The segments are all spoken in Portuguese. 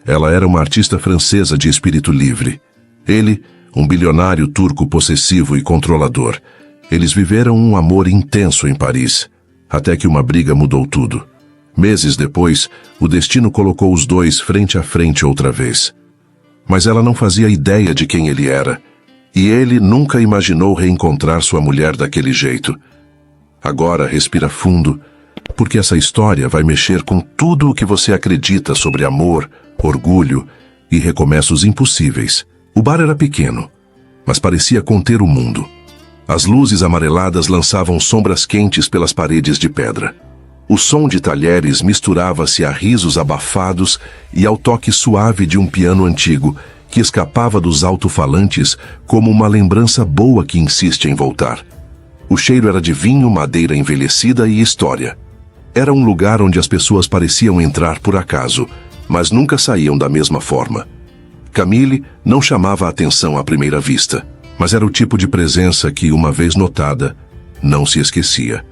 Ela era uma artista francesa de espírito livre. Ele, um bilionário turco possessivo e controlador. Eles viveram um amor intenso em Paris, até que uma briga mudou tudo. Meses depois, o destino colocou os dois frente a frente outra vez. Mas ela não fazia ideia de quem ele era, e ele nunca imaginou reencontrar sua mulher daquele jeito. Agora respira fundo, porque essa história vai mexer com tudo o que você acredita sobre amor, orgulho e recomeços impossíveis. O bar era pequeno, mas parecia conter o mundo. As luzes amareladas lançavam sombras quentes pelas paredes de pedra. O som de talheres misturava-se a risos abafados e ao toque suave de um piano antigo que escapava dos alto-falantes como uma lembrança boa que insiste em voltar. O cheiro era de vinho, madeira envelhecida e história. Era um lugar onde as pessoas pareciam entrar por acaso, mas nunca saíam da mesma forma. Camille não chamava a atenção à primeira vista, mas era o tipo de presença que, uma vez notada, não se esquecia.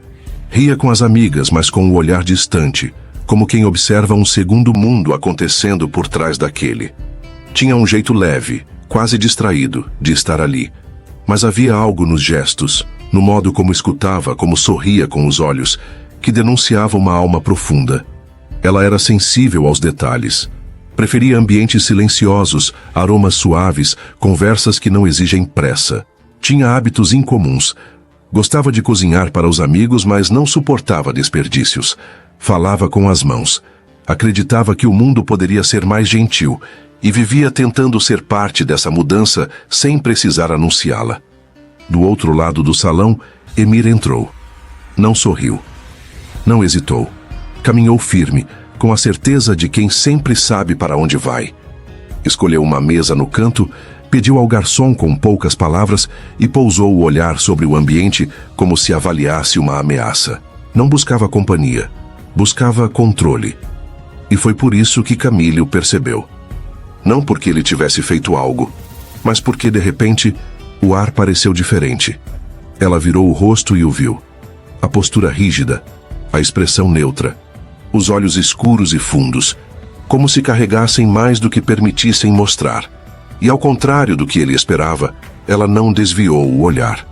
Ria com as amigas, mas com o olhar distante, como quem observa um segundo mundo acontecendo por trás daquele. Tinha um jeito leve, quase distraído, de estar ali, mas havia algo nos gestos, no modo como escutava, como sorria com os olhos, que denunciava uma alma profunda. Ela era sensível aos detalhes. Preferia ambientes silenciosos, aromas suaves, conversas que não exigem pressa. Tinha hábitos incomuns. Gostava de cozinhar para os amigos, mas não suportava desperdícios. Falava com as mãos. Acreditava que o mundo poderia ser mais gentil e vivia tentando ser parte dessa mudança sem precisar anunciá-la. Do outro lado do salão, Emir entrou. Não sorriu. Não hesitou. Caminhou firme, com a certeza de quem sempre sabe para onde vai. Escolheu uma mesa no canto, pediu ao garçom com poucas palavras e pousou o olhar sobre o ambiente como se avaliasse uma ameaça. Não buscava companhia, buscava controle. E foi por isso que Camille o percebeu. Não porque ele tivesse feito algo, mas porque, de repente, o ar pareceu diferente. Ela virou o rosto e o viu. A postura rígida, a expressão neutra, os olhos escuros e fundos, como se carregassem mais do que permitissem mostrar. E ao contrário do que ele esperava, ela não desviou o olhar.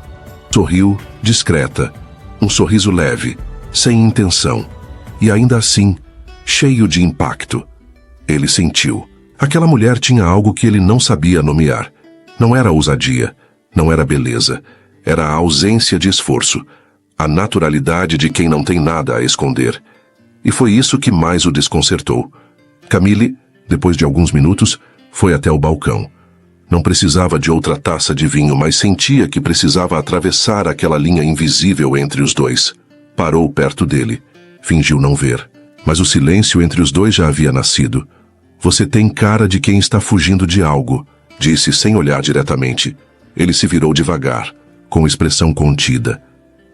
Sorriu, discreta, um sorriso leve, sem intenção, e ainda assim, cheio de impacto. Ele sentiu. Aquela mulher tinha algo que ele não sabia nomear. Não era ousadia, não era beleza, era a ausência de esforço, a naturalidade de quem não tem nada a esconder. E foi isso que mais o desconcertou. Camille, depois de alguns minutos, foi até o balcão. Não precisava de outra taça de vinho, mas sentia que precisava atravessar aquela linha invisível entre os dois. Parou perto dele. Fingiu não ver. Mas o silêncio entre os dois já havia nascido. Você tem cara de quem está fugindo de algo, disse sem olhar diretamente. Ele se virou devagar, com expressão contida.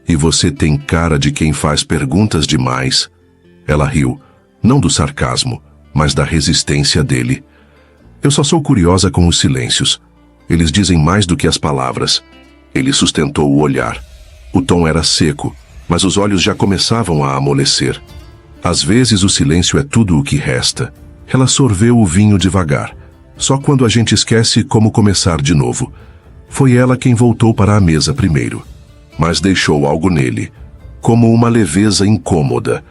E você tem cara de quem faz perguntas demais. Ela riu, não do sarcasmo, mas da resistência dele. Eu só sou curiosa com os silêncios. Eles dizem mais do que as palavras. Ele sustentou o olhar. O tom era seco, mas os olhos já começavam a amolecer. Às vezes o silêncio é tudo o que resta. Ela sorveu o vinho devagar. Só quando a gente esquece como começar de novo. Foi ela quem voltou para a mesa primeiro. Mas deixou algo nele, como uma leveza incômoda,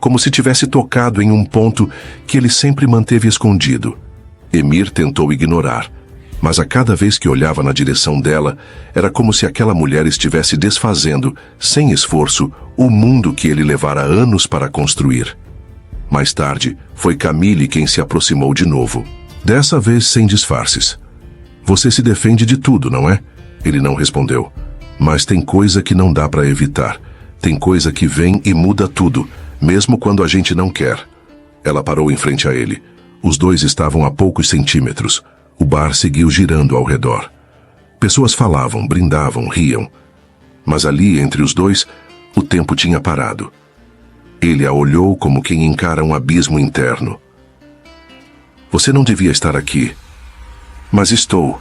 como se tivesse tocado em um ponto que ele sempre manteve escondido. Emir tentou ignorar, mas a cada vez que olhava na direção dela, era como se aquela mulher estivesse desfazendo, sem esforço, o mundo que ele levara anos para construir. Mais tarde, foi Camille quem se aproximou de novo, dessa vez sem disfarces. Você se defende de tudo, não é? Ele não respondeu. Mas tem coisa que não dá para evitar. Tem coisa que vem e muda tudo, mesmo quando a gente não quer. Ela parou em frente a ele. Os dois estavam a poucos centímetros. O bar seguiu girando ao redor. Pessoas falavam, brindavam, riam. Mas ali, entre os dois, o tempo tinha parado. Ele a olhou como quem encara um abismo interno. Você não devia estar aqui. Mas estou,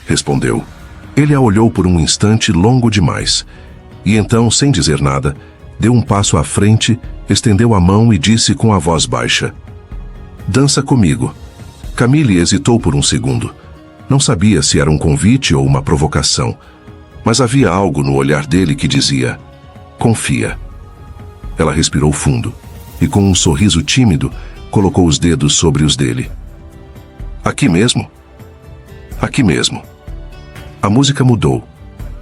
respondeu. Ele a olhou por um instante longo demais. E então, sem dizer nada, deu um passo à frente, estendeu a mão e disse com a voz baixa: Dança comigo. Camille hesitou por um segundo. Não sabia se era um convite ou uma provocação, mas havia algo no olhar dele que dizia: confia. Ela respirou fundo e, com um sorriso tímido, colocou os dedos sobre os dele. Aqui mesmo? Aqui mesmo. A música mudou.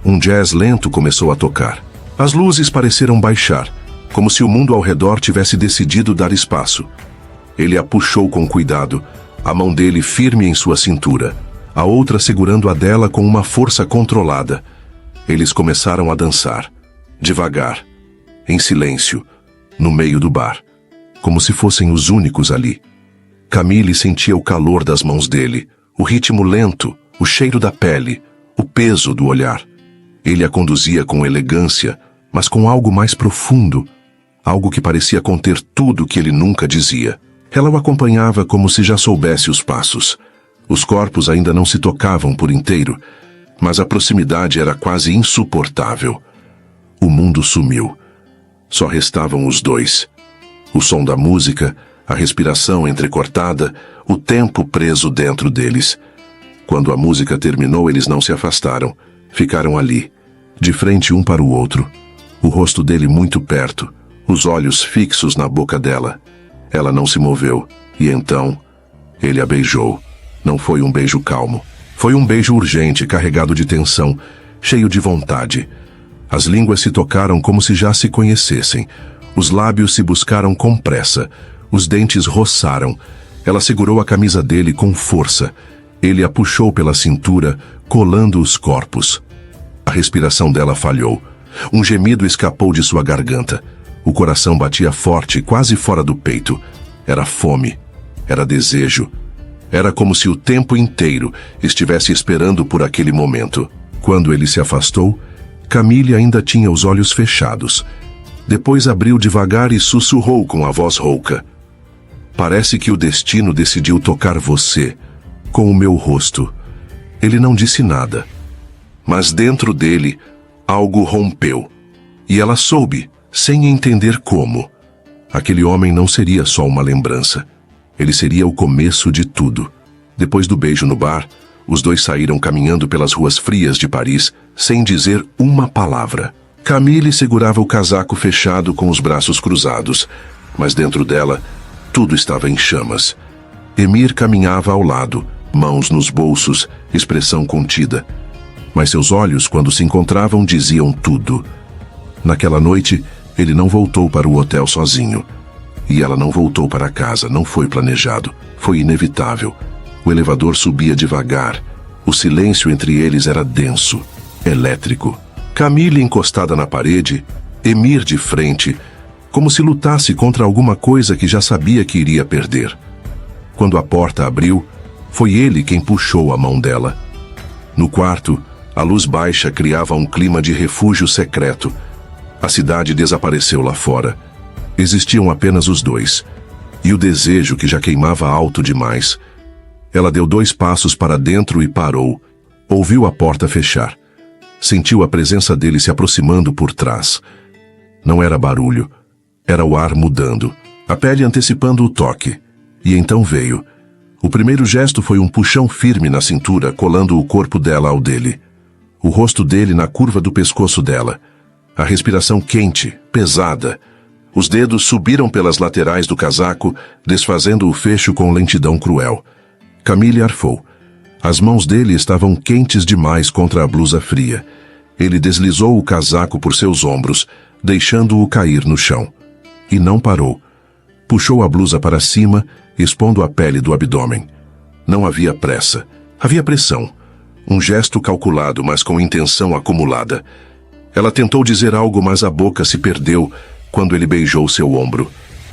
Um jazz lento começou a tocar. As luzes pareceram baixar, como se o mundo ao redor tivesse decidido dar espaço. Ele a puxou com cuidado, a mão dele firme em sua cintura, a outra segurando a dela com uma força controlada. Eles começaram a dançar, devagar, em silêncio, no meio do bar, como se fossem os únicos ali. Camille sentia o calor das mãos dele, o ritmo lento, o cheiro da pele, o peso do olhar. Ele a conduzia com elegância, mas com algo mais profundo, algo que parecia conter tudo que ele nunca dizia. Ela o acompanhava como se já soubesse os passos. Os corpos ainda não se tocavam por inteiro, mas a proximidade era quase insuportável. O mundo sumiu. Só restavam os dois. O som da música, a respiração entrecortada, o tempo preso dentro deles. Quando a música terminou, eles não se afastaram. Ficaram ali, de frente um para o outro. O rosto dele muito perto, os olhos fixos na boca dela. Ela não se moveu, e então ele a beijou. Não foi um beijo calmo. Foi um beijo urgente, carregado de tensão, cheio de vontade. As línguas se tocaram como se já se conhecessem. Os lábios se buscaram com pressa. Os dentes roçaram. Ela segurou a camisa dele com força. Ele a puxou pela cintura, colando os corpos. A respiração dela falhou. Um gemido escapou de sua garganta. O coração batia forte, quase fora do peito. Era fome. Era desejo. Era como se o tempo inteiro estivesse esperando por aquele momento. Quando ele se afastou, Camille ainda tinha os olhos fechados. Depois abriu devagar e sussurrou com a voz rouca: parece que o destino decidiu tocar você com o meu rosto. Ele não disse nada, mas dentro dele algo rompeu. E ela soube, sem entender como. Aquele homem não seria só uma lembrança. Ele seria o começo de tudo. Depois do beijo no bar, os dois saíram caminhando pelas ruas frias de Paris, sem dizer uma palavra. Camille segurava o casaco fechado com os braços cruzados, mas dentro dela, tudo estava em chamas. Émile caminhava ao lado, mãos nos bolsos, expressão contida. Mas seus olhos, quando se encontravam, diziam tudo. Naquela noite, ele não voltou para o hotel sozinho. E ela não voltou para casa, não foi planejado. Foi inevitável. O elevador subia devagar. O silêncio entre eles era denso, elétrico. Camille encostada na parede, Émile de frente, como se lutasse contra alguma coisa que já sabia que iria perder. Quando a porta abriu, foi ele quem puxou a mão dela. No quarto, a luz baixa criava um clima de refúgio secreto. A cidade desapareceu lá fora. Existiam apenas os dois, e o desejo que já queimava alto demais. Ela deu 2 passos para dentro e parou. Ouviu a porta fechar. Sentiu a presença dele se aproximando por trás. Não era barulho, era o ar mudando, a pele antecipando o toque. E então veio. O primeiro gesto foi um puxão firme na cintura, colando o corpo dela ao dele. O rosto dele na curva do pescoço dela. A respiração quente, pesada. Os dedos subiram pelas laterais do casaco, desfazendo o fecho com lentidão cruel. Camille arfou. As mãos dele estavam quentes demais contra a blusa fria. Ele deslizou o casaco por seus ombros, deixando-o cair no chão. E não parou. Puxou a blusa para cima, expondo a pele do abdômen. Não havia pressa. Havia pressão. Um gesto calculado, mas com intenção acumulada. Ela tentou dizer algo, mas a boca se perdeu quando ele beijou seu ombro.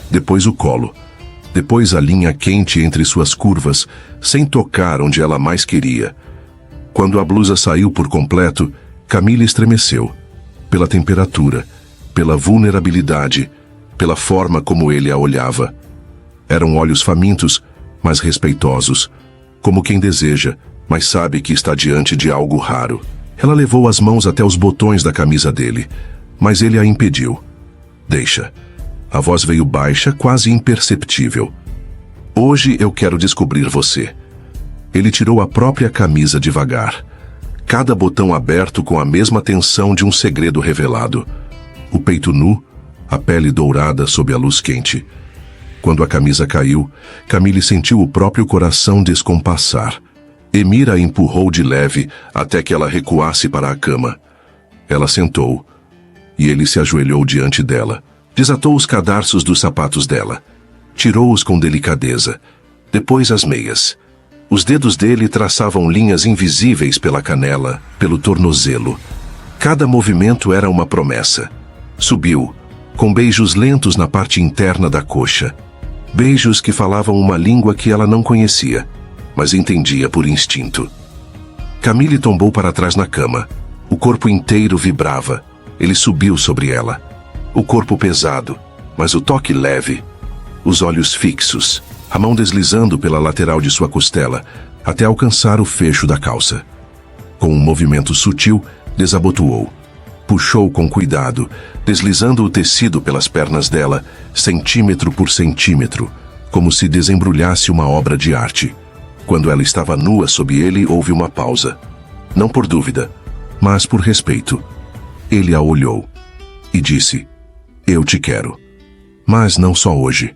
Depois o colo. Depois a linha quente entre suas curvas, sem tocar onde ela mais queria. Quando a blusa saiu por completo, Camille estremeceu. Pela temperatura, pela vulnerabilidade, pela forma como ele a olhava. Eram olhos famintos, mas respeitosos, como quem deseja, mas sabe que está diante de algo raro. Ela levou as mãos até os botões da camisa dele, mas ele a impediu. Deixa. A voz veio baixa, quase imperceptível. Hoje eu quero descobrir você. Ele tirou a própria camisa devagar. Cada botão aberto com a mesma tensão de um segredo revelado. O peito nu, a pele dourada sob a luz quente. Quando a camisa caiu, Camille sentiu o próprio coração descompassar. Emir a empurrou de leve até que ela recuasse para a cama. Ela sentou, e ele se ajoelhou diante dela. Desatou os cadarços dos sapatos dela. Tirou-os com delicadeza. Depois as meias. Os dedos dele traçavam linhas invisíveis pela canela, pelo tornozelo. Cada movimento era uma promessa. Subiu, com beijos lentos na parte interna da coxa. Beijos que falavam uma língua que ela não conhecia, mas entendia por instinto. Camille tombou para trás na cama. O corpo inteiro vibrava. Ele subiu sobre ela. O corpo pesado, mas o toque leve. Os olhos fixos, a mão deslizando pela lateral de sua costela, até alcançar o fecho da calça. Com um movimento sutil, desabotoou. Puxou com cuidado, deslizando o tecido pelas pernas dela, centímetro por centímetro, como se desembrulhasse uma obra de arte. Quando ela estava nua sob ele, houve uma pausa. Não por dúvida, mas por respeito. Ele a olhou e disse: "Eu te quero. Mas não só hoje."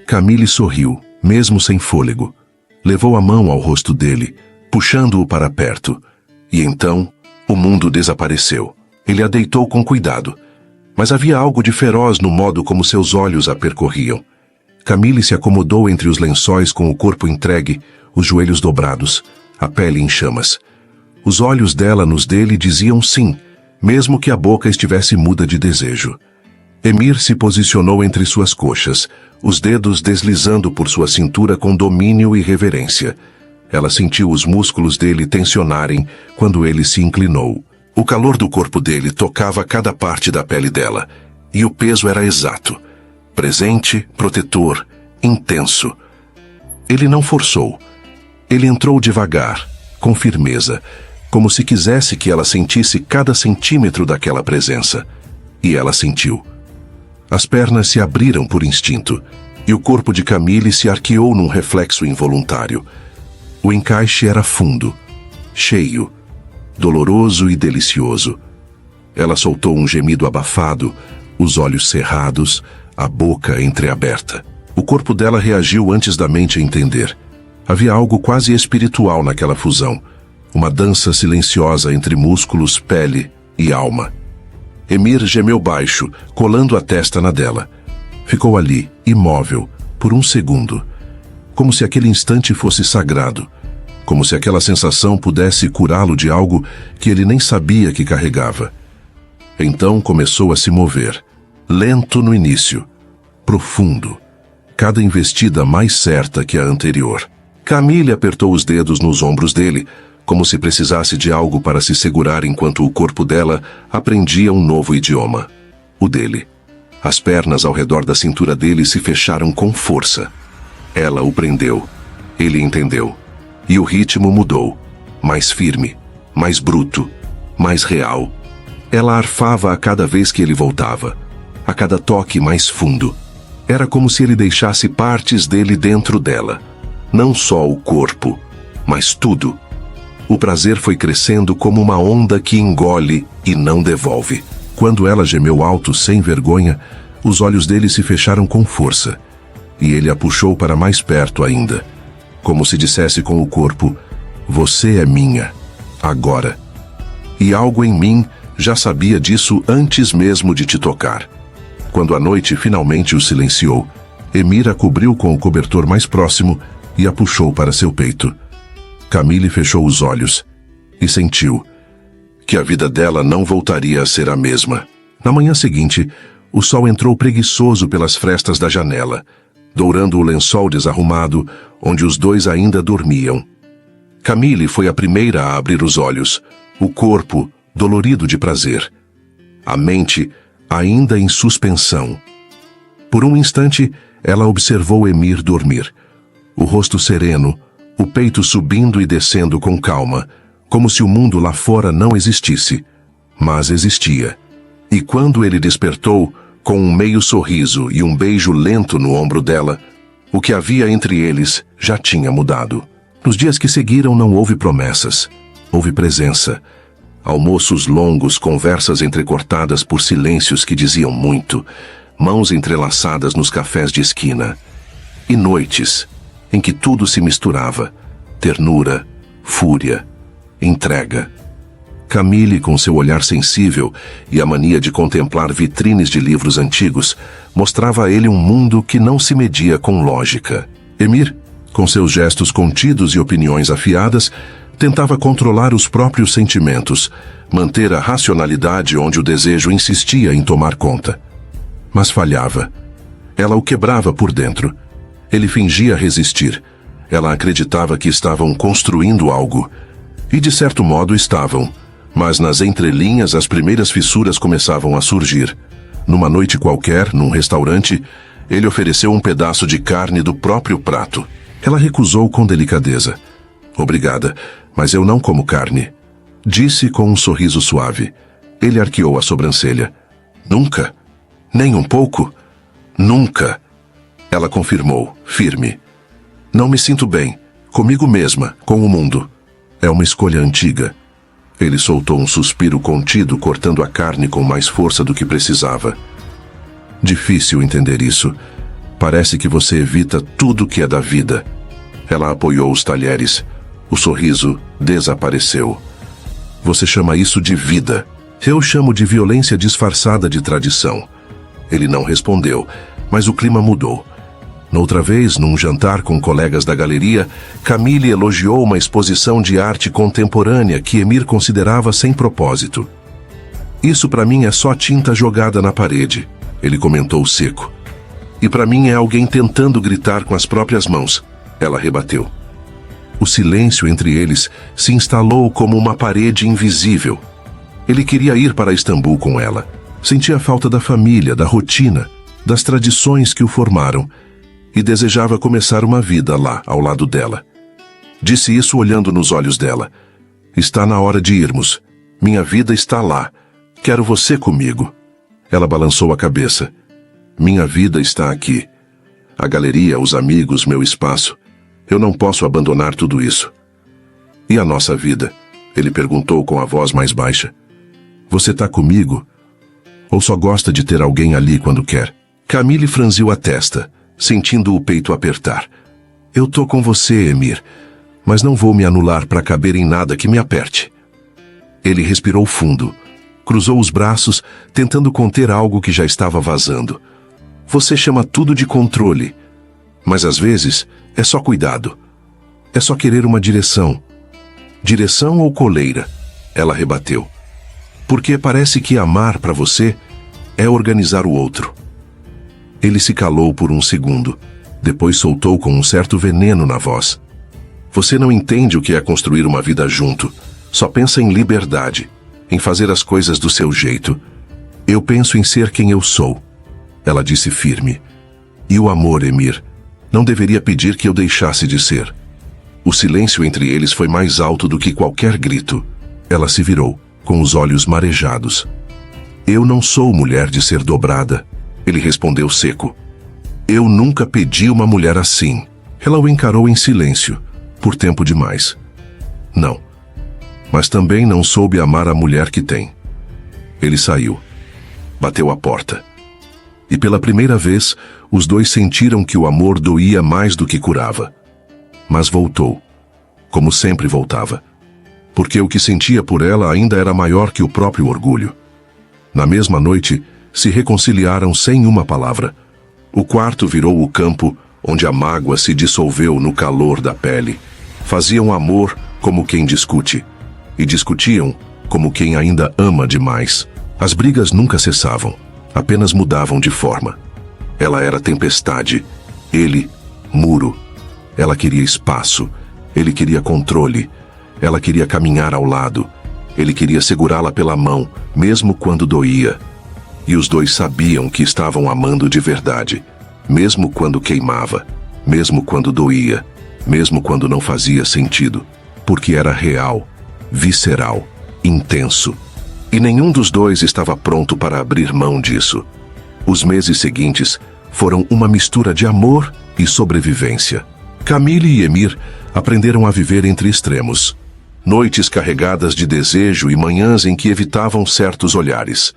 Camille sorriu, mesmo sem fôlego. Levou a mão ao rosto dele, puxando-o para perto. E então, o mundo desapareceu. Ele a deitou com cuidado. Mas havia algo de feroz no modo como seus olhos a percorriam. Camille se acomodou entre os lençóis com o corpo entregue, os joelhos dobrados, a pele em chamas. Os olhos dela nos dele diziam sim, mesmo que a boca estivesse muda de desejo. Emir se posicionou entre suas coxas, os dedos deslizando por sua cintura com domínio e reverência. Ela sentiu os músculos dele tensionarem quando ele se inclinou. O calor do corpo dele tocava cada parte da pele dela, e o peso era exato. Presente, protetor, intenso. Ele não forçou. Ele entrou devagar, com firmeza, como se quisesse que ela sentisse cada centímetro daquela presença. E ela sentiu. As pernas se abriram por instinto, e o corpo de Camille se arqueou num reflexo involuntário. O encaixe era fundo, cheio, doloroso e delicioso. Ela soltou um gemido abafado, os olhos cerrados, a boca entreaberta. O corpo dela reagiu antes da mente entender. Havia algo quase espiritual naquela fusão, uma dança silenciosa entre músculos, pele e alma. Emir gemeu baixo, colando a testa na dela. Ficou ali, imóvel, por um segundo. Como se aquele instante fosse sagrado. Como se aquela sensação pudesse curá-lo de algo que ele nem sabia que carregava. Então começou a se mover. Lento no início. Profundo. Cada investida mais certa que a anterior. Camille apertou os dedos nos ombros dele, como se precisasse de algo para se segurar enquanto o corpo dela aprendia um novo idioma. O dele. As pernas ao redor da cintura dele se fecharam com força. Ela o prendeu. Ele entendeu. E o ritmo mudou. Mais firme, mais bruto, mais real. Ela arfava a cada vez que ele voltava. A cada toque mais fundo. Era como se ele deixasse partes dele dentro dela. Não só o corpo, mas tudo. O prazer foi crescendo como uma onda que engole e não devolve. Quando ela gemeu alto sem vergonha, os olhos dele se fecharam com força. E ele a puxou para mais perto ainda. Como se dissesse com o corpo: "Você é minha, agora." E algo em mim já sabia disso antes mesmo de te tocar. Quando a noite finalmente o silenciou, Emir a cobriu com o cobertor mais próximo e a puxou para seu peito. Camille fechou os olhos e sentiu que a vida dela não voltaria a ser a mesma. Na manhã seguinte, o sol entrou preguiçoso pelas frestas da janela, dourando o lençol desarrumado, onde os dois ainda dormiam. Camille foi a primeira a abrir os olhos, o corpo dolorido de prazer. A mente ainda em suspensão. Por um instante, ela observou Emir dormir. O rosto sereno, o peito subindo e descendo com calma, como se o mundo lá fora não existisse, mas existia. E quando ele despertou, com um meio sorriso e um beijo lento no ombro dela, O que havia entre eles já tinha mudado. Nos dias que seguiram não houve promessas, houve presença. Almoços longos, conversas entrecortadas por silêncios que diziam muito, mãos entrelaçadas nos cafés de esquina. E noites em que tudo se misturava, ternura, fúria, entrega. Camille, com seu olhar sensível e a mania de contemplar vitrines de livros antigos, mostrava a ele um mundo que não se media com lógica. Emir, com seus gestos contidos e opiniões afiadas, tentava controlar os próprios sentimentos, manter a racionalidade onde o desejo insistia em tomar conta. Mas falhava. Ela o quebrava por dentro. Ele fingia resistir. Ela acreditava que estavam construindo algo. E de certo modo estavam. Mas nas entrelinhas as primeiras fissuras começavam a surgir. Numa noite qualquer, num restaurante, ele ofereceu um pedaço de carne do próprio prato. Ela recusou com delicadeza. Obrigada, mas eu não como carne. Disse com um sorriso suave. Ele arqueou a sobrancelha. Nunca? Nem um pouco? Nunca. Ela confirmou, firme. Não me sinto bem, comigo mesma, com o mundo. É uma escolha antiga. Ele soltou um suspiro contido, cortando a carne com mais força do que precisava. Difícil entender isso. Parece que você evita tudo que é da vida. Ela apoiou os talheres. O sorriso desapareceu. Você chama isso de vida. Eu chamo de violência disfarçada de tradição. Ele não respondeu, mas o clima mudou. Noutra vez, num jantar com colegas da galeria, Camille elogiou uma exposição de arte contemporânea que Emir considerava sem propósito. Isso para mim é só tinta jogada na parede, ele comentou seco. E para mim é alguém tentando gritar com as próprias mãos, ela rebateu. O silêncio entre eles se instalou como uma parede invisível. Ele queria ir para Istambul com ela. Sentia falta da família, da rotina, das tradições que o formaram, e desejava começar uma vida lá, ao lado dela. Disse isso olhando nos olhos dela. Está na hora de irmos. Minha vida está lá. Quero você comigo. Ela balançou a cabeça. Minha vida está aqui. A galeria, os amigos, meu espaço. Eu não posso abandonar tudo isso. E a nossa vida? Ele perguntou com a voz mais baixa. Você está comigo? Ou só gosta de ter alguém ali quando quer? Camille franziu a testa, sentindo o peito apertar. Eu tô com você, Emir, mas não vou me anular para caber em nada que me aperte. Ele respirou fundo, cruzou os braços, tentando conter algo que já estava vazando. Você chama tudo de controle, mas às vezes é só cuidado. É só querer uma direção. Direção ou coleira? Ela rebateu. Porque parece que amar para você é organizar o outro. Ele se calou por um segundo, depois soltou com um certo veneno na voz. Você não entende o que é construir uma vida junto. Só pensa em liberdade, em fazer as coisas do seu jeito. Eu penso em ser quem eu sou. Ela disse firme. E o amor, Emir, não deveria pedir que eu deixasse de ser. O silêncio entre eles foi mais alto do que qualquer grito. Ela se virou, com os olhos marejados. Eu não sou mulher de ser dobrada. Ele respondeu seco. Eu nunca pedi uma mulher assim. Ela o encarou em silêncio, por tempo demais. Não. Mas também não soube amar a mulher que tem. Ele saiu. Bateu a porta. E pela primeira vez, os dois sentiram que o amor doía mais do que curava. Mas voltou. Como sempre voltava. Porque o que sentia por ela ainda era maior que o próprio orgulho. Na mesma noite, se reconciliaram sem uma palavra. O quarto virou o campo onde a mágoa se dissolveu no calor da pele. Faziam amor como quem discute. E discutiam como quem ainda ama demais. As brigas nunca cessavam, apenas mudavam de forma. Ela era tempestade, ele, muro. Ela queria espaço, ele queria controle. Ela queria caminhar ao lado. Ele queria segurá-la pela mão, mesmo quando doía. E os dois sabiam que estavam amando de verdade, mesmo quando queimava, mesmo quando doía, mesmo quando não fazia sentido, porque era real, visceral, intenso. E nenhum dos dois estava pronto para abrir mão disso. Os meses seguintes foram uma mistura de amor e sobrevivência. Camille e Emir aprenderam a viver entre extremos. Noites carregadas de desejo e manhãs em que evitavam certos olhares.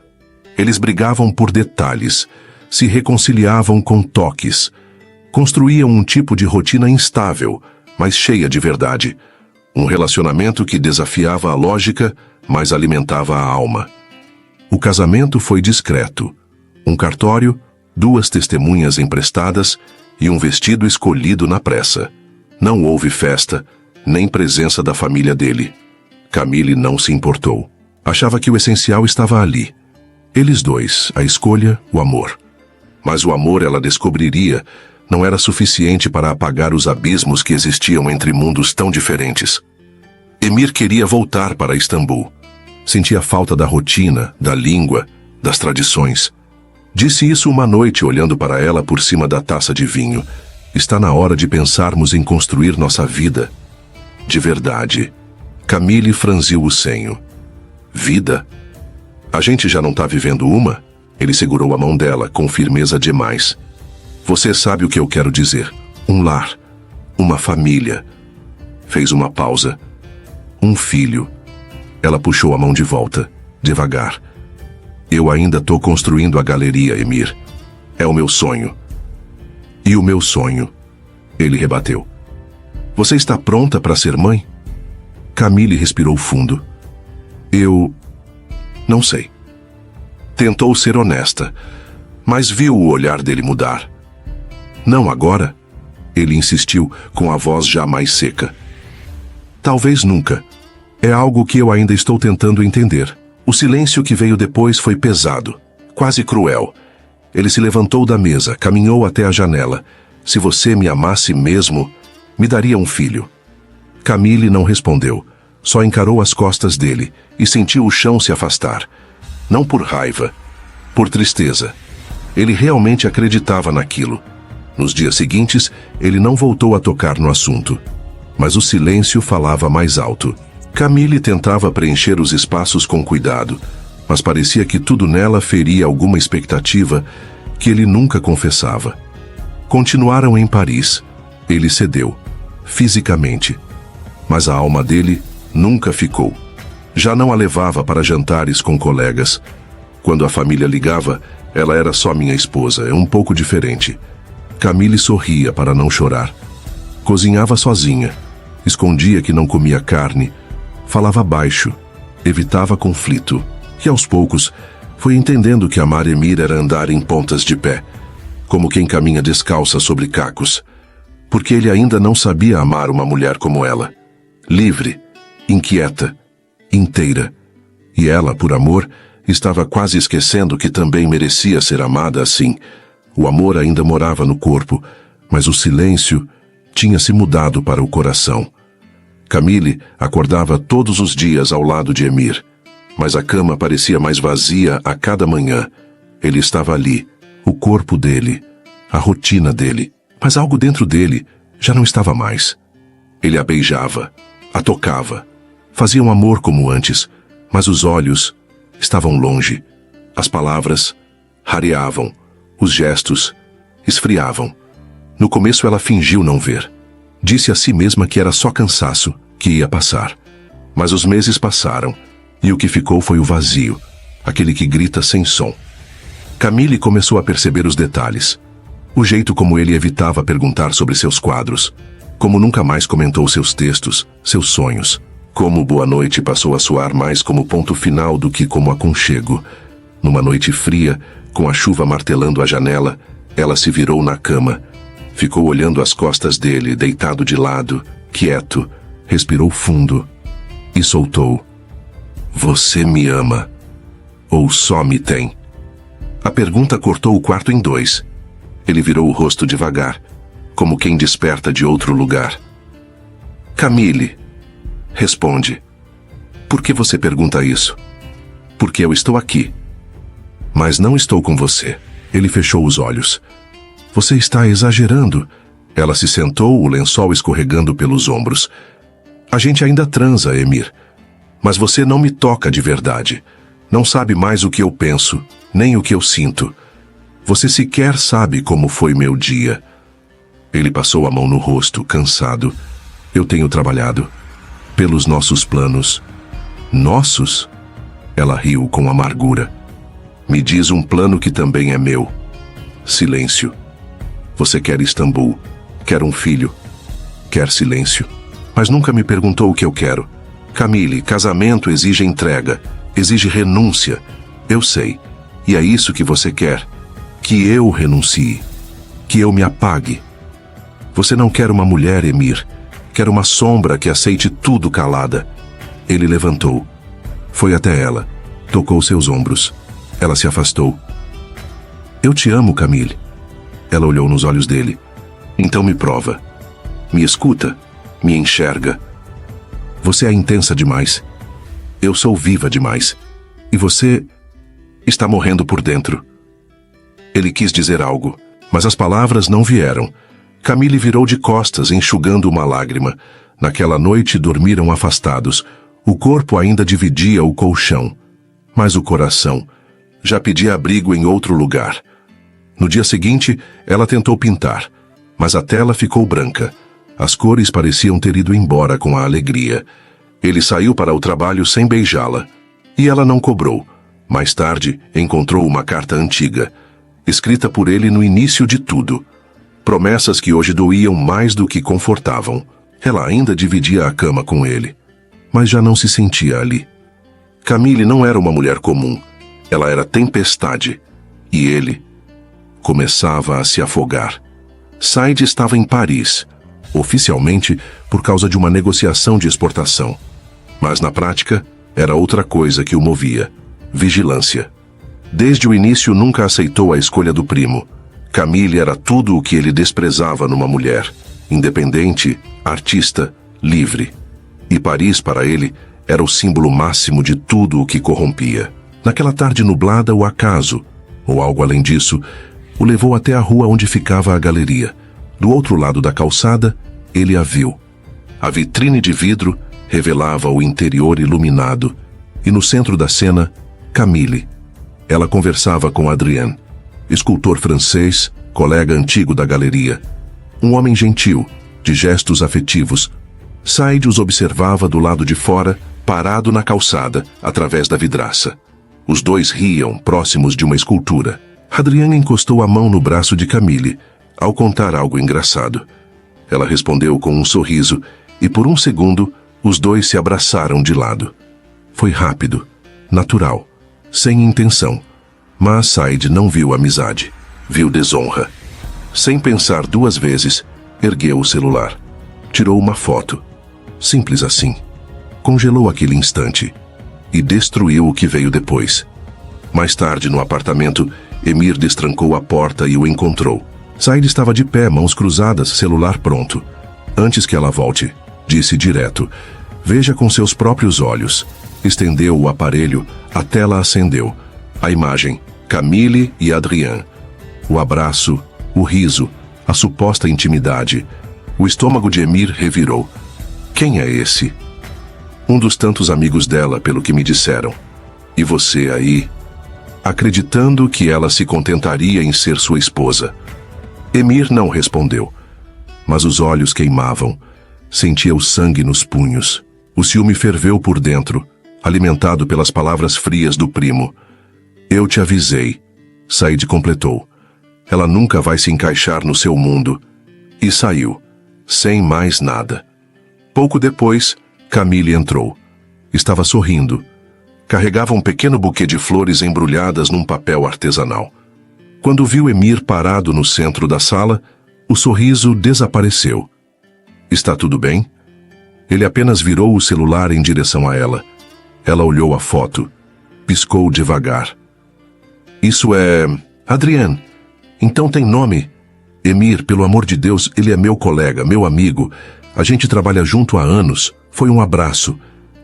Eles brigavam por detalhes, se reconciliavam com toques. Construíam um tipo de rotina instável, mas cheia de verdade. Um relacionamento que desafiava a lógica, mas alimentava a alma. O casamento foi discreto. Um cartório, 2 testemunhas emprestadas e um vestido escolhido na pressa. Não houve festa, nem presença da família dele. Camille não se importou. Achava que o essencial estava ali. Eles dois, a escolha, o amor. Mas o amor, ela descobriria, não era suficiente para apagar os abismos que existiam entre mundos tão diferentes. Emir queria voltar para Istambul. Sentia falta da rotina, da língua, das tradições. Disse isso uma noite olhando para ela por cima da taça de vinho. Está na hora de pensarmos em construir nossa vida. De verdade. Camille franziu o senho. Vida? A gente já não está vivendo uma? Ele segurou a mão dela com firmeza demais. Você sabe o que eu quero dizer. Um lar. Uma família. Fez uma pausa. Um filho. Ela puxou a mão de volta, devagar. Eu ainda estou construindo a galeria, Emir. É o meu sonho. E o meu sonho? Ele rebateu. Você está pronta para ser mãe? Camille respirou fundo. Eu... não sei. Tentou ser honesta, mas viu o olhar dele mudar. Não agora? Ele insistiu, com a voz já mais seca. Talvez nunca. É algo que eu ainda estou tentando entender. O silêncio que veio depois foi pesado, quase cruel. Ele se levantou da mesa, caminhou até a janela. Se você me amasse mesmo, me daria um filho. Camille não respondeu, só encarou as costas dele e sentiu o chão se afastar. Não por raiva, por tristeza. Ele realmente acreditava naquilo. Nos dias seguintes, ele não voltou a tocar no assunto. Mas o silêncio falava mais alto. Camille tentava preencher os espaços com cuidado, mas parecia que tudo nela feria alguma expectativa que ele nunca confessava. Continuaram em Paris. Ele cedeu, fisicamente. Mas a alma dele nunca ficou. Já não a levava para jantares com colegas. Quando a família ligava, ela era só minha esposa, é um pouco diferente. Camille sorria para não chorar. Cozinhava sozinha. Escondia que não comia carne. Falava baixo, evitava conflito, e aos poucos foi entendendo que amar Emir era andar em pontas de pé, como quem caminha descalça sobre cacos, porque ele ainda não sabia amar uma mulher como ela, livre, inquieta, inteira, e ela, por amor, estava quase esquecendo que também merecia ser amada assim. O amor ainda morava no corpo, mas o silêncio tinha se mudado para o coração. Camille acordava todos os dias ao lado de Emir, mas a cama parecia mais vazia a cada manhã. Ele estava ali, o corpo dele, a rotina dele, mas algo dentro dele já não estava mais. Ele a beijava, a tocava, fazia um amor como antes, mas os olhos estavam longe. As palavras rareavam, os gestos esfriavam. No começo ela fingiu não ver. Disse a si mesma que era só cansaço, que ia passar. Mas os meses passaram, e o que ficou foi o vazio, aquele que grita sem som. Camille começou a perceber os detalhes. O jeito como ele evitava perguntar sobre seus quadros, como nunca mais comentou seus textos, seus sonhos, como Boa Noite passou a soar mais como ponto final do que como aconchego. Numa noite fria, com a chuva martelando a janela, ela se virou na cama. Ficou olhando as costas dele, deitado de lado, quieto, respirou fundo e soltou. Você me ama? Ou só me tem? A pergunta cortou o quarto em 2. Ele virou o rosto devagar, como quem desperta de outro lugar. Camille, responde. Por que você pergunta isso? Porque eu estou aqui. Mas não estou com você. Ele fechou os olhos. Você está exagerando. Ela se sentou, o lençol escorregando pelos ombros. A gente ainda transa, Emir. Mas você não me toca de verdade. Não sabe mais o que eu penso, nem o que eu sinto. Você sequer sabe como foi meu dia. Ele passou a mão no rosto, cansado. Eu tenho trabalhado. Pelos nossos planos. Nossos? Ela riu com amargura. Me diz um plano que também é meu. Silêncio. Você quer Istambul. Quer um filho. Quer silêncio. Mas nunca me perguntou o que eu quero. Camille, casamento exige entrega. Exige renúncia. Eu sei. E é isso que você quer. Que eu renuncie. Que eu me apague. Você não quer uma mulher, Emir. Quer uma sombra que aceite tudo calada. Ele levantou. Foi até ela. Tocou seus ombros. Ela se afastou. Eu te amo, Camille. Ela olhou nos olhos dele. Então me prova. Me escuta. Me enxerga. Você é intensa demais. Eu sou viva demais. E você está morrendo por dentro. Ele quis dizer algo, mas as palavras não vieram. Camille virou de costas, enxugando uma lágrima. Naquela noite dormiram afastados. O corpo ainda dividia o colchão. Mas o coração já pedia abrigo em outro lugar. No dia seguinte, ela tentou pintar, mas a tela ficou branca. As cores pareciam ter ido embora com a alegria. Ele saiu para o trabalho sem beijá-la. E ela não cobrou. Mais tarde, encontrou uma carta antiga, escrita por ele no início de tudo. Promessas que hoje doíam mais do que confortavam. Ela ainda dividia a cama com ele, mas já não se sentia ali. Camille não era uma mulher comum. Ela era tempestade. E ele começava a se afogar. Said estava em Paris, oficialmente por causa de uma negociação de exportação. Mas na prática, era outra coisa que o movia: vigilância. Desde o início nunca aceitou a escolha do primo. Camille era tudo o que ele desprezava numa mulher: independente, artista, livre. E Paris, para ele, era o símbolo máximo de tudo o que corrompia. Naquela tarde nublada, o acaso, ou algo além disso, o levou até a rua onde ficava a galeria. Do outro lado da calçada, ele a viu. A vitrine de vidro revelava o interior iluminado, e no centro da cena, Camille. Ela conversava com Adrien, escultor francês, colega antigo da galeria. Um homem gentil, de gestos afetivos. Said os observava do lado de fora, parado na calçada, através da vidraça. Os dois riam, próximos de uma escultura. Adrien encostou a mão no braço de Camille, ao contar algo engraçado. Ela respondeu com um sorriso, e por um segundo, os dois se abraçaram de lado. Foi rápido, natural, sem intenção. Mas Said não viu amizade, viu desonra. Sem pensar duas vezes, ergueu o celular. Tirou uma foto. Simples assim. Congelou aquele instante e destruiu o que veio depois. Mais tarde, no apartamento, Emir destrancou a porta e o encontrou. Said estava de pé, mãos cruzadas, celular pronto. Antes que ela volte, disse direto: veja com seus próprios olhos. Estendeu o aparelho, a tela acendeu. A imagem, Camille e Adrien. O abraço, o riso, a suposta intimidade. O estômago de Emir revirou. Quem é esse? Um dos tantos amigos dela, pelo que me disseram. E você aí? Acreditando que ela se contentaria em ser sua esposa. Emir não respondeu, mas os olhos queimavam. Sentia o sangue nos punhos. O ciúme ferveu por dentro, alimentado pelas palavras frias do primo. Eu te avisei, Said completou. Ela nunca vai se encaixar no seu mundo. E saiu, sem mais nada. Pouco depois, Camille entrou. Estava sorrindo. Carregava um pequeno buquê de flores embrulhadas num papel artesanal. Quando viu Emir parado no centro da sala, o sorriso desapareceu. Está tudo bem? Ele apenas virou o celular em direção a ela. Ela olhou a foto. Piscou devagar. Isso é... Adrien. Então tem nome. Emir, pelo amor de Deus, ele é meu colega, meu amigo. A gente trabalha junto há anos. Foi um abraço.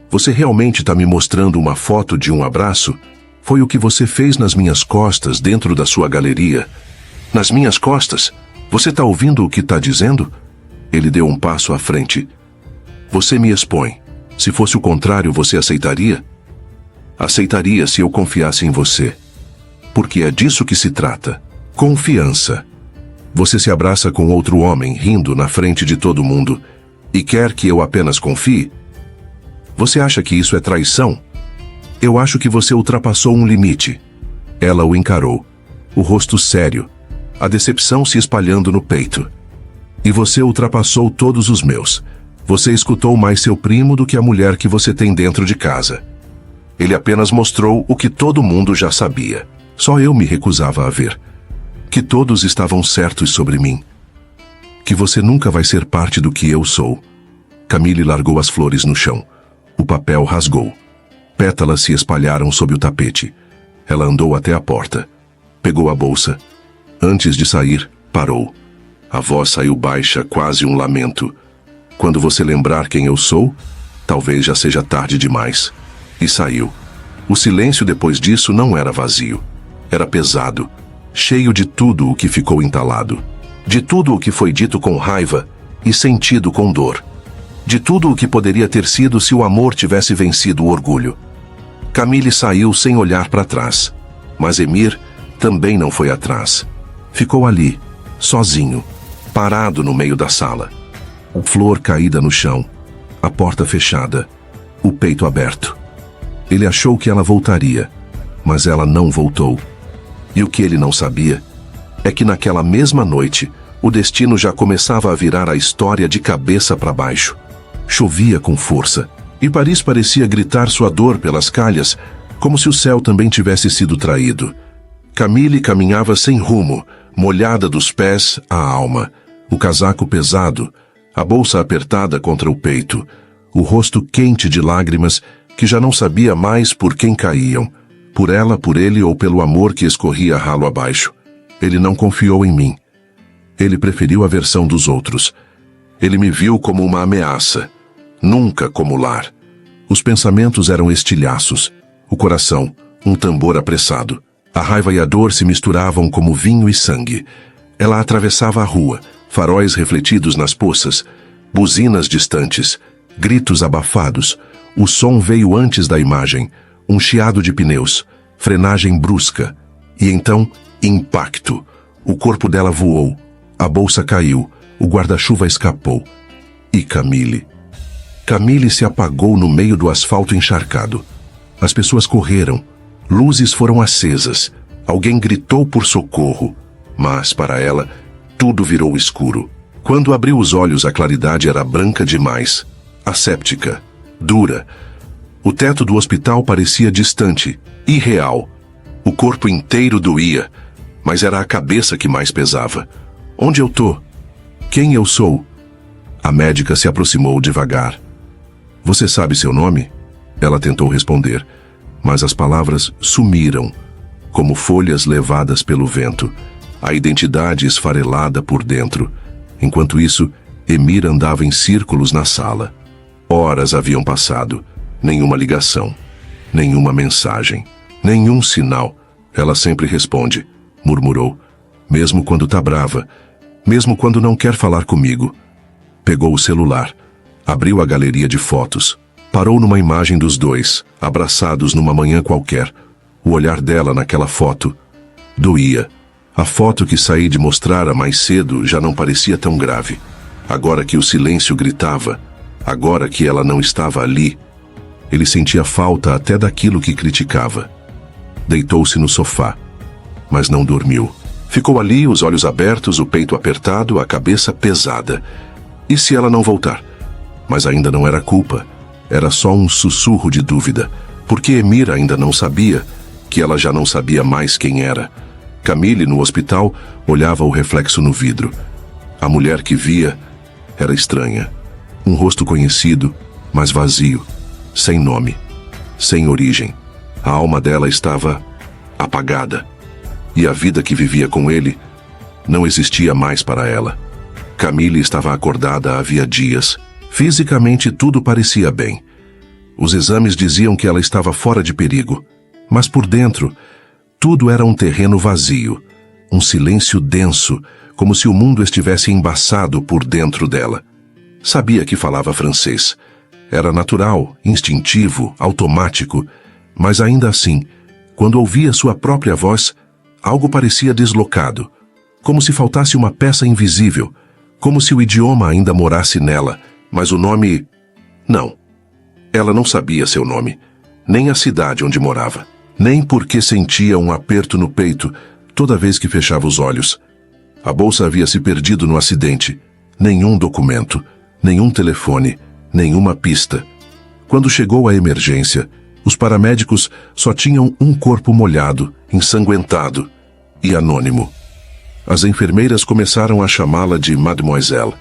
Você realmente está me mostrando uma foto de um abraço? Foi o que você fez nas minhas costas, dentro da sua galeria. Nas minhas costas? Você está ouvindo o que está dizendo? Ele deu um passo à frente. Você me expõe. Se fosse o contrário, você aceitaria? Aceitaria se eu confiasse em você. Porque é disso que se trata. Confiança. Você se abraça com outro homem, rindo na frente de todo mundo, e quer que eu apenas confie? Você acha que isso é traição? Eu acho que você ultrapassou um limite. Ela o encarou, o rosto sério, a decepção se espalhando no peito. E você ultrapassou todos os meus. Você escutou mais seu primo do que a mulher que você tem dentro de casa. Ele apenas mostrou o que todo mundo já sabia. Só eu me recusava a ver. Que todos estavam certos sobre mim. Que você nunca vai ser parte do que eu sou. Camille largou as flores no chão. O papel rasgou. Pétalas se espalharam sob o tapete. Ela andou até a porta. Pegou a bolsa. Antes de sair, parou. A voz saiu baixa, quase um lamento. Quando você lembrar quem eu sou, talvez já seja tarde demais. E saiu. O silêncio depois disso não era vazio. Era pesado, cheio de tudo o que ficou entalado. De tudo o que foi dito com raiva e sentido com dor. De tudo o que poderia ter sido se o amor tivesse vencido o orgulho. Camille saiu sem olhar para trás. Mas Emir também não foi atrás. Ficou ali, sozinho, parado no meio da sala. A flor caída no chão, a porta fechada, o peito aberto. Ele achou que ela voltaria, mas ela não voltou. E o que ele não sabia é que naquela mesma noite, o destino já começava a virar a história de cabeça para baixo. Chovia com força, e Paris parecia gritar sua dor pelas calhas, como se o céu também tivesse sido traído. Camille caminhava sem rumo, molhada dos pés à alma, o casaco pesado, a bolsa apertada contra o peito, o rosto quente de lágrimas que já não sabia mais por quem caíam, por ela, por ele ou pelo amor que escorria ralo abaixo. Ele não confiou em mim. Ele preferiu a versão dos outros. Ele me viu como uma ameaça, nunca como lar. Os pensamentos eram estilhaços, o coração, um tambor apressado. A raiva e a dor se misturavam como vinho e sangue. Ela atravessava a rua, faróis refletidos nas poças, buzinas distantes, gritos abafados. O som veio antes da imagem, um chiado de pneus, frenagem brusca. E então, impacto. O corpo dela voou, a bolsa caiu, o guarda-chuva escapou. E Camille? Camille se apagou no meio do asfalto encharcado. As pessoas correram. Luzes foram acesas. Alguém gritou por socorro. Mas, para ela, tudo virou escuro. Quando abriu os olhos, a claridade era branca demais. Asséptica. Dura. O teto do hospital parecia distante, irreal. O corpo inteiro doía, mas era a cabeça que mais pesava. Onde eu tô? Quem eu sou? A médica se aproximou devagar. Você sabe seu nome? Ela tentou responder, mas as palavras sumiram, como folhas levadas pelo vento, a identidade esfarelada por dentro. Enquanto isso, Emir andava em círculos na sala. Horas haviam passado, nenhuma ligação, nenhuma mensagem, nenhum sinal. Ela sempre responde, murmurou, mesmo quando tá brava, mesmo quando não quer falar comigo. Pegou o celular, abriu a galeria de fotos, parou numa imagem dos dois, abraçados numa manhã qualquer. O olhar dela naquela foto doía. A foto que saí de mostrar mais cedo já não parecia tão grave. Agora que o silêncio gritava, agora que ela não estava ali, ele sentia falta até daquilo que criticava. Deitou-se no sofá, mas não dormiu. Ficou ali, os olhos abertos, o peito apertado, a cabeça pesada. E se ela não voltar? Mas ainda não era culpa. Era só um sussurro de dúvida, porque Emir ainda não sabia que ela já não sabia mais quem era. Camille, no hospital, olhava o reflexo no vidro. A mulher que via era estranha. Um rosto conhecido, mas vazio, sem nome, sem origem. A alma dela estava apagada. E a vida que vivia com ele não existia mais para ela. Camille estava acordada havia dias. Fisicamente tudo parecia bem. Os exames diziam que ela estava fora de perigo. Mas por dentro, tudo era um terreno vazio. Um silêncio denso, como se o mundo estivesse embaçado por dentro dela. Sabia que falava francês. Era natural, instintivo, automático. Mas ainda assim, quando ouvia sua própria voz, algo parecia deslocado. como se faltasse uma peça invisível, como se o idioma ainda morasse nela, mas o nome... Não. Ela não sabia seu nome, nem a cidade onde morava, nem porque sentia um aperto no peito toda vez que fechava os olhos. A bolsa havia se perdido no acidente. Nenhum documento, nenhum telefone, nenhuma pista. Quando chegou a emergência, os paramédicos só tinham um corpo molhado, ensanguentado e anônimo. As enfermeiras começaram a chamá-la de Mademoiselle.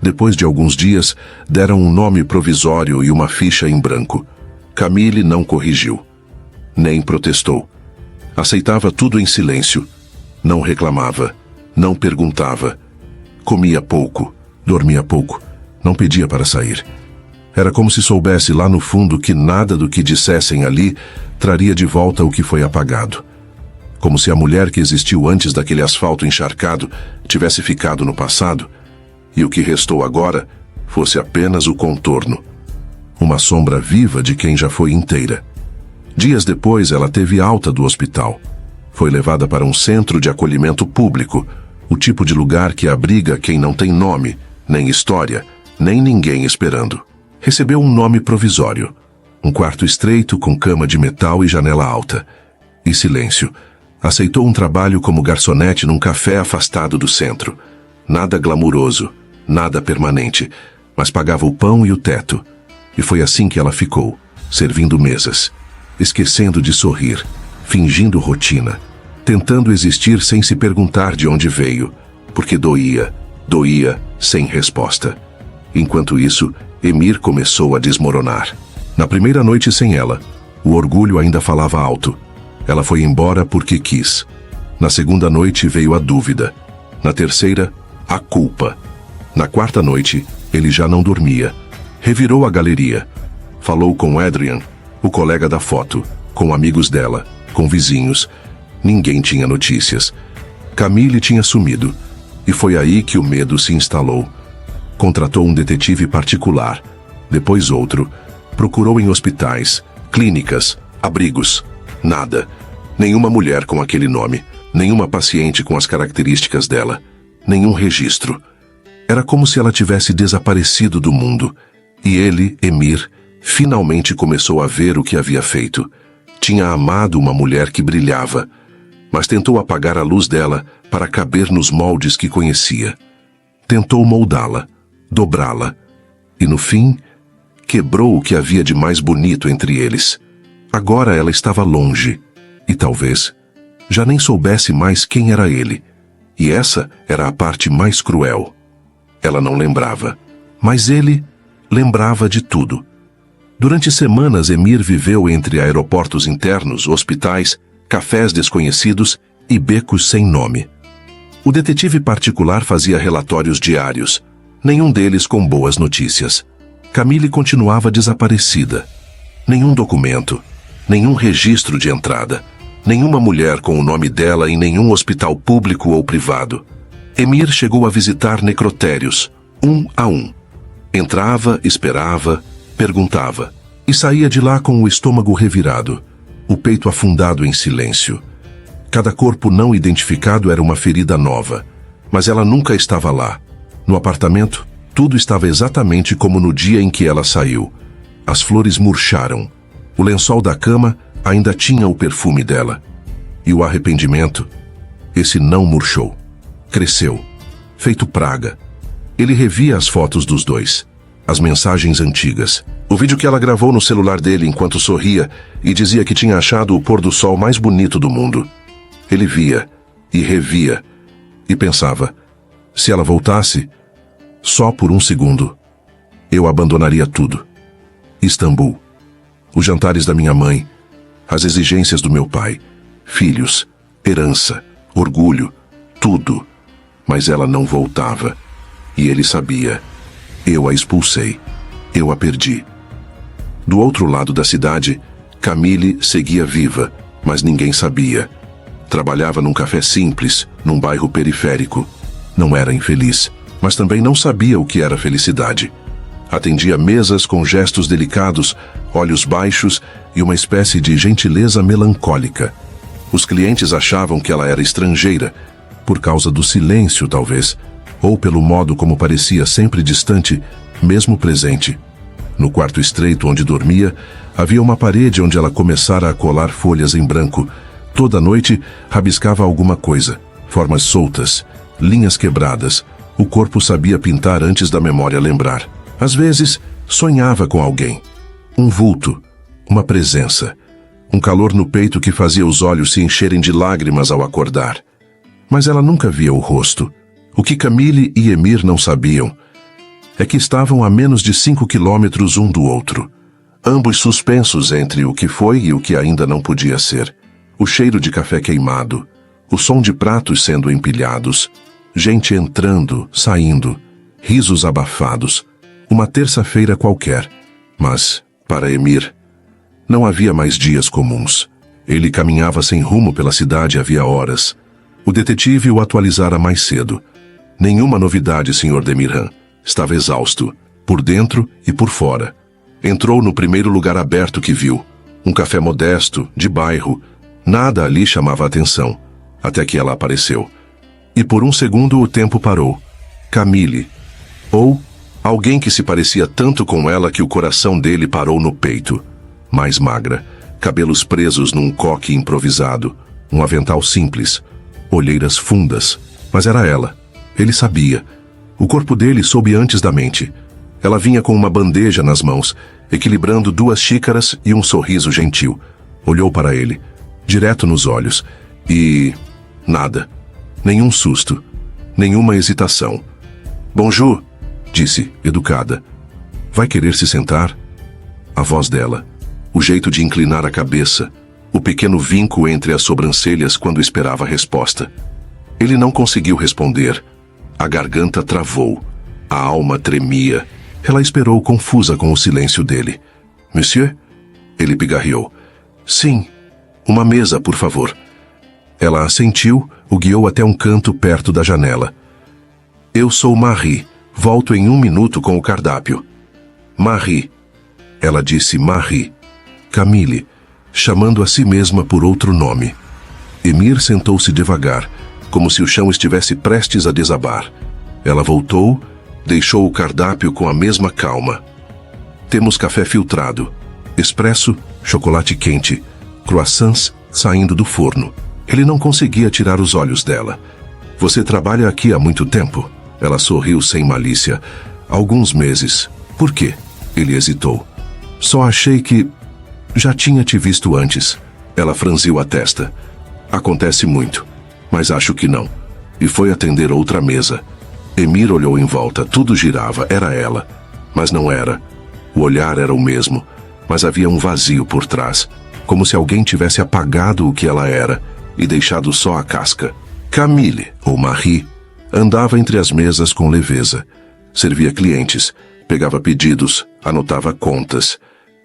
Depois de alguns dias, deram um nome provisório e uma ficha em branco. Camille não corrigiu, nem protestou. Aceitava tudo em silêncio. Não reclamava, não perguntava. Comia pouco, dormia pouco, não pedia para sair. Era como se soubesse lá no fundo que nada do que dissessem ali traria de volta o que foi apagado. Como se a mulher que existiu antes daquele asfalto encharcado tivesse ficado no passado, e o que restou agora fosse apenas o contorno. Uma sombra viva de quem já foi inteira. Dias depois, ela teve alta do hospital. Foi levada para um centro de acolhimento público, o tipo de lugar que abriga quem não tem nome, nem história, nem ninguém esperando. Recebeu um nome provisório. Um quarto estreito com cama de metal e janela alta. E silêncio. Aceitou um trabalho como garçonete num café afastado do centro. Nada glamuroso, nada permanente, mas pagava o pão e o teto. E foi assim que ela ficou, servindo mesas, esquecendo de sorrir, fingindo rotina, tentando existir sem se perguntar de onde veio, porque doía sem resposta. Enquanto isso, Emir começou a desmoronar. Na primeira noite sem ela, o orgulho ainda falava alto. Ela foi embora porque quis. Na segunda noite veio a dúvida. Na terceira, a culpa. Na quarta noite, ele já não dormia. Revirou a galeria. Falou com Adrian, o colega da foto, com amigos dela, com vizinhos. Ninguém tinha notícias. Camille tinha sumido. E foi aí que o medo se instalou. Contratou um detetive particular, depois outro. Procurou em hospitais, clínicas, abrigos. Nada. Nenhuma mulher com aquele nome. Nenhuma paciente com as características dela. Nenhum registro. Era como se ela tivesse desaparecido do mundo. E ele, Emir, finalmente começou a ver o que havia feito. Tinha amado uma mulher que brilhava, mas tentou apagar a luz dela para caber nos moldes que conhecia. Tentou moldá-la, dobrá-la, e no fim, quebrou o que havia de mais bonito entre eles. Agora ela estava longe, e talvez já nem soubesse mais quem era ele. E essa era a parte mais cruel. Ela não lembrava, mas ele lembrava de tudo. Durante semanas, Emir viveu entre aeroportos internos, hospitais, cafés desconhecidos e becos sem nome. O detetive particular fazia relatórios diários, nenhum deles com boas notícias. Camille continuava desaparecida. Nenhum documento, nenhum registro de entrada, nenhuma mulher com o nome dela em nenhum hospital público ou privado. Emir chegou a visitar necrotérios, um a um. Entrava, esperava, perguntava, e saía de lá com o estômago revirado, o peito afundado em silêncio. Cada corpo não identificado era uma ferida nova, mas ela nunca estava lá. No apartamento, tudo estava exatamente como no dia em que ela saiu. As flores murcharam. O lençol da cama ainda tinha o perfume dela. E o arrependimento? Esse não murchou. Cresceu, feito praga. Ele revia as fotos dos dois, as mensagens antigas, o vídeo que ela gravou no celular dele enquanto sorria e dizia que tinha achado o pôr do sol mais bonito do mundo. Ele via e revia e pensava, se ela voltasse, só por um segundo, eu abandonaria tudo. Istambul, os jantares da minha mãe, as exigências do meu pai, filhos, herança, orgulho, tudo. Mas ela não voltava. E ele sabia. Eu a expulsei. Eu a perdi. Do outro lado da cidade, Camille seguia viva, mas ninguém sabia. Trabalhava num café simples, num bairro periférico. Não era infeliz, mas também não sabia o que era felicidade. Atendia mesas com gestos delicados, olhos baixos e uma espécie de gentileza melancólica. Os clientes achavam que ela era estrangeira, Por causa do silêncio, talvez, ou pelo modo como parecia sempre distante, mesmo presente. No quarto estreito onde dormia, havia uma parede onde ela começara a colar folhas em branco. Toda noite, rabiscava alguma coisa, formas soltas, linhas quebradas. O corpo sabia pintar antes da memória lembrar. Às vezes, sonhava com alguém. Um vulto, uma presença, um calor no peito que fazia os olhos se encherem de lágrimas ao acordar. Mas ela nunca via o rosto. O que Camille e Emir não sabiam é que estavam a menos de 5 quilômetros um do outro, ambos suspensos entre o que foi e o que ainda não podia ser. O cheiro de café queimado, o som de pratos sendo empilhados, gente entrando, saindo, risos abafados. Uma terça-feira qualquer. Mas, para Emir, não havia mais dias comuns. Ele caminhava sem rumo pela cidade havia horas. O detetive o atualizara mais cedo. Nenhuma novidade, Sr. Demirhan. Estava exausto, por dentro e por fora. Entrou no primeiro lugar aberto que viu. Um café modesto, de bairro. Nada ali chamava a atenção, até que ela apareceu. E por um segundo o tempo parou. Camille. Ou alguém que se parecia tanto com ela que o coração dele parou no peito. Mais magra, cabelos presos num coque improvisado, um avental simples, olheiras fundas. Mas era ela. Ele sabia. O corpo dele soube antes da mente. Ela vinha com uma bandeja nas mãos, equilibrando 2 xícaras e um sorriso gentil. Olhou para ele, direto nos olhos, e... nada. Nenhum susto. Nenhuma hesitação. Bonjour, disse, educada. Vai querer se sentar? A voz dela, o jeito de inclinar a cabeça, o pequeno vinco entre as sobrancelhas quando esperava a resposta. Ele não conseguiu responder. A garganta travou. A alma tremia. Ela esperou confusa com o silêncio dele. Monsieur? Ele pigarreou. Sim. Uma mesa, por favor. Ela assentiu, o guiou até um canto perto da janela. Eu sou Marie. Volto em 1 minuto com o cardápio. Marie. Ela disse Marie. Camille, chamando a si mesma por outro nome. Emir sentou-se devagar, como se o chão estivesse prestes a desabar. Ela voltou, deixou o cardápio com a mesma calma. Temos café filtrado, expresso, chocolate quente, croissants saindo do forno. Ele não conseguia tirar os olhos dela. Você trabalha aqui há muito tempo? Ela sorriu sem malícia. Alguns meses. Por quê? Ele hesitou. Só achei que... já tinha te visto antes. Ela franziu a testa. Acontece muito. Mas acho que não. E foi atender outra mesa. Emir olhou em volta. Tudo girava. Era ela. Mas não era. O olhar era o mesmo. Mas havia um vazio por trás. Como se alguém tivesse apagado o que ela era e deixado só a casca. Camille, ou Marie, andava entre as mesas com leveza. Servia clientes, pegava pedidos, anotava contas.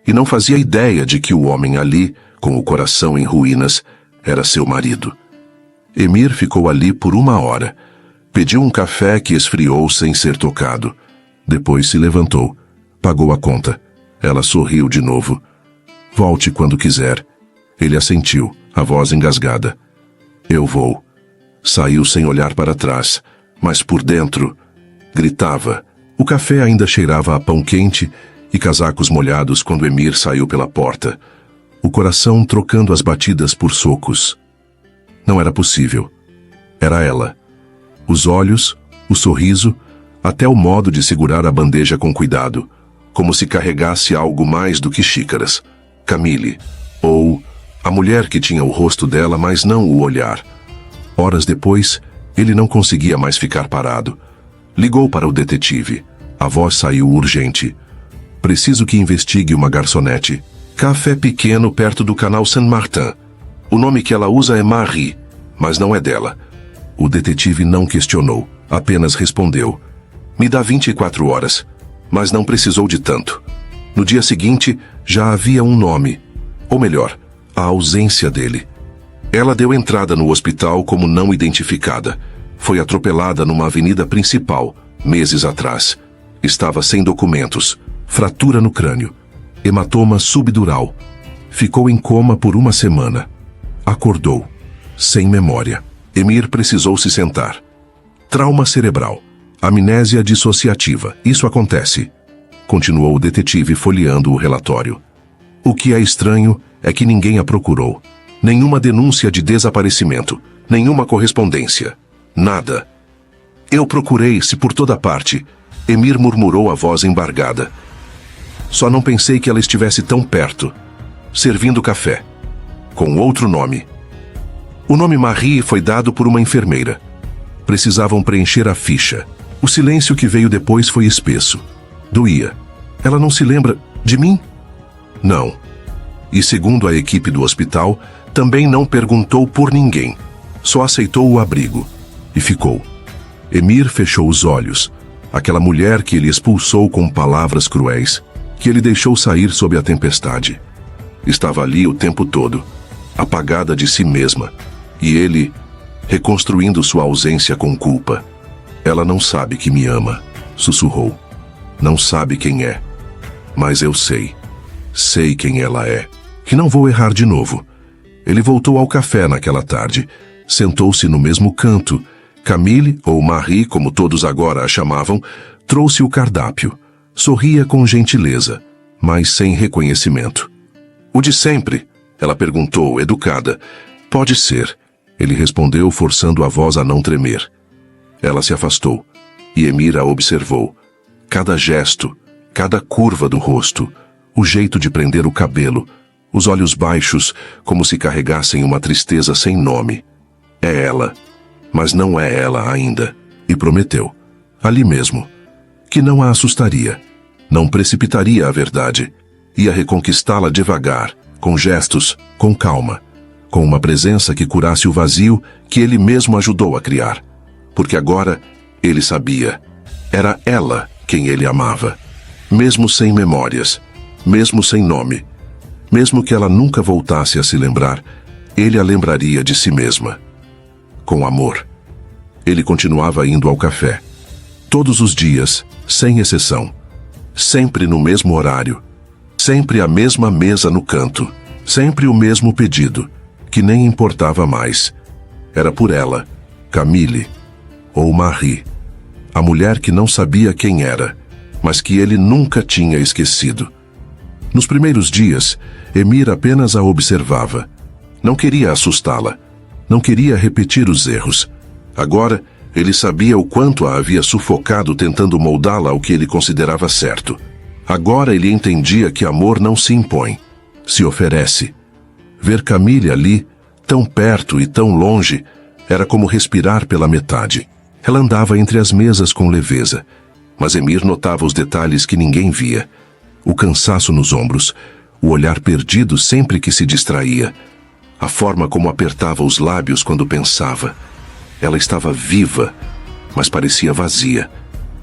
E não fazia ideia de que o homem ali, com o coração em ruínas, era seu marido. Emir ficou ali por 1 hora. Pediu um café que esfriou sem ser tocado. Depois se levantou. Pagou a conta. Ela sorriu de novo. Volte quando quiser. Ele assentiu, a voz engasgada. Eu vou. Saiu sem olhar para trás, mas por dentro gritava. O café ainda cheirava a pão quente e casacos molhados quando Emir saiu pela porta. O coração trocando as batidas por socos. Não era possível. Era ela. Os olhos, o sorriso, até o modo de segurar a bandeja com cuidado, como se carregasse algo mais do que xícaras. Camille, ou a mulher que tinha o rosto dela, mas não o olhar. Horas depois, ele não conseguia mais ficar parado. Ligou para o detetive. A voz saiu urgente. Preciso que investigue uma garçonete. Café pequeno perto do canal Saint-Martin. O nome que ela usa é Marie, mas não é dela. O detetive não questionou, apenas respondeu. Me dá 24 horas, mas não precisou de tanto. No dia seguinte, já havia um nome. Ou melhor, a ausência dele. Ela deu entrada no hospital como não identificada. Foi atropelada numa avenida principal, meses atrás. Estava sem documentos, fratura no crânio, hematoma subdural. Ficou em coma por 1 semana. Acordou, sem memória. Emir precisou se sentar. Trauma cerebral. Amnésia dissociativa. Isso acontece. Continuou o detetive folheando o relatório. O que é estranho é que ninguém a procurou. Nenhuma denúncia de desaparecimento. Nenhuma correspondência. Nada. Eu procurei-se por toda parte. Emir murmurou a voz embargada. Só não pensei que ela estivesse tão perto. Servindo café. Com outro nome. O nome Marie foi dado por uma enfermeira. Precisavam preencher a ficha. O silêncio que veio depois foi espesso. Doía. Ela não se lembra de mim? Não. E segundo a equipe do hospital, também não perguntou por ninguém. Só aceitou o abrigo. E ficou. Emir fechou os olhos. Aquela mulher que ele expulsou com palavras cruéis, que ele deixou sair sob a tempestade. Estava ali o tempo todo, apagada de si mesma. E ele, reconstruindo sua ausência com culpa. Ela não sabe que me ama, sussurrou. Não sabe quem é. Mas eu sei. Sei quem ela é. Que não vou errar de novo. Ele voltou ao café naquela tarde. Sentou-se no mesmo canto. Camille, ou Marie, como todos agora a chamavam, trouxe o cardápio. Sorria com gentileza, mas sem reconhecimento. O de sempre? Ela perguntou, educada. Pode ser. Ele respondeu, forçando a voz a não tremer. Ela se afastou, e Emir a observou. Cada gesto, cada curva do rosto, o jeito de prender o cabelo, os olhos baixos, como se carregassem uma tristeza sem nome. É ela, mas não é ela ainda. E prometeu, ali mesmo, que não a assustaria, não precipitaria a verdade, ia reconquistá-la devagar, com gestos, com calma, com uma presença que curasse o vazio que ele mesmo ajudou a criar. Porque agora ele sabia, era ela quem ele amava, mesmo sem memórias, mesmo sem nome, mesmo que ela nunca voltasse a se lembrar, ele a lembraria de si mesma. Com amor. Ele continuava indo ao café. Todos os dias, sem exceção. Sempre no mesmo horário. Sempre a mesma mesa no canto. Sempre o mesmo pedido, que nem importava mais. Era por ela, Camille, ou Marie, a mulher que não sabia quem era, mas que ele nunca tinha esquecido. Nos primeiros dias, Emir apenas a observava. Não queria assustá-la. Não queria repetir os erros. Agora, ele sabia o quanto a havia sufocado tentando moldá-la ao que ele considerava certo. Agora ele entendia que amor não se impõe, se oferece. Ver Camille ali, tão perto e tão longe, era como respirar pela metade. Ela andava entre as mesas com leveza, mas Emir notava os detalhes que ninguém via. O cansaço nos ombros, o olhar perdido sempre que se distraía, a forma como apertava os lábios quando pensava. Ela estava viva, mas parecia vazia,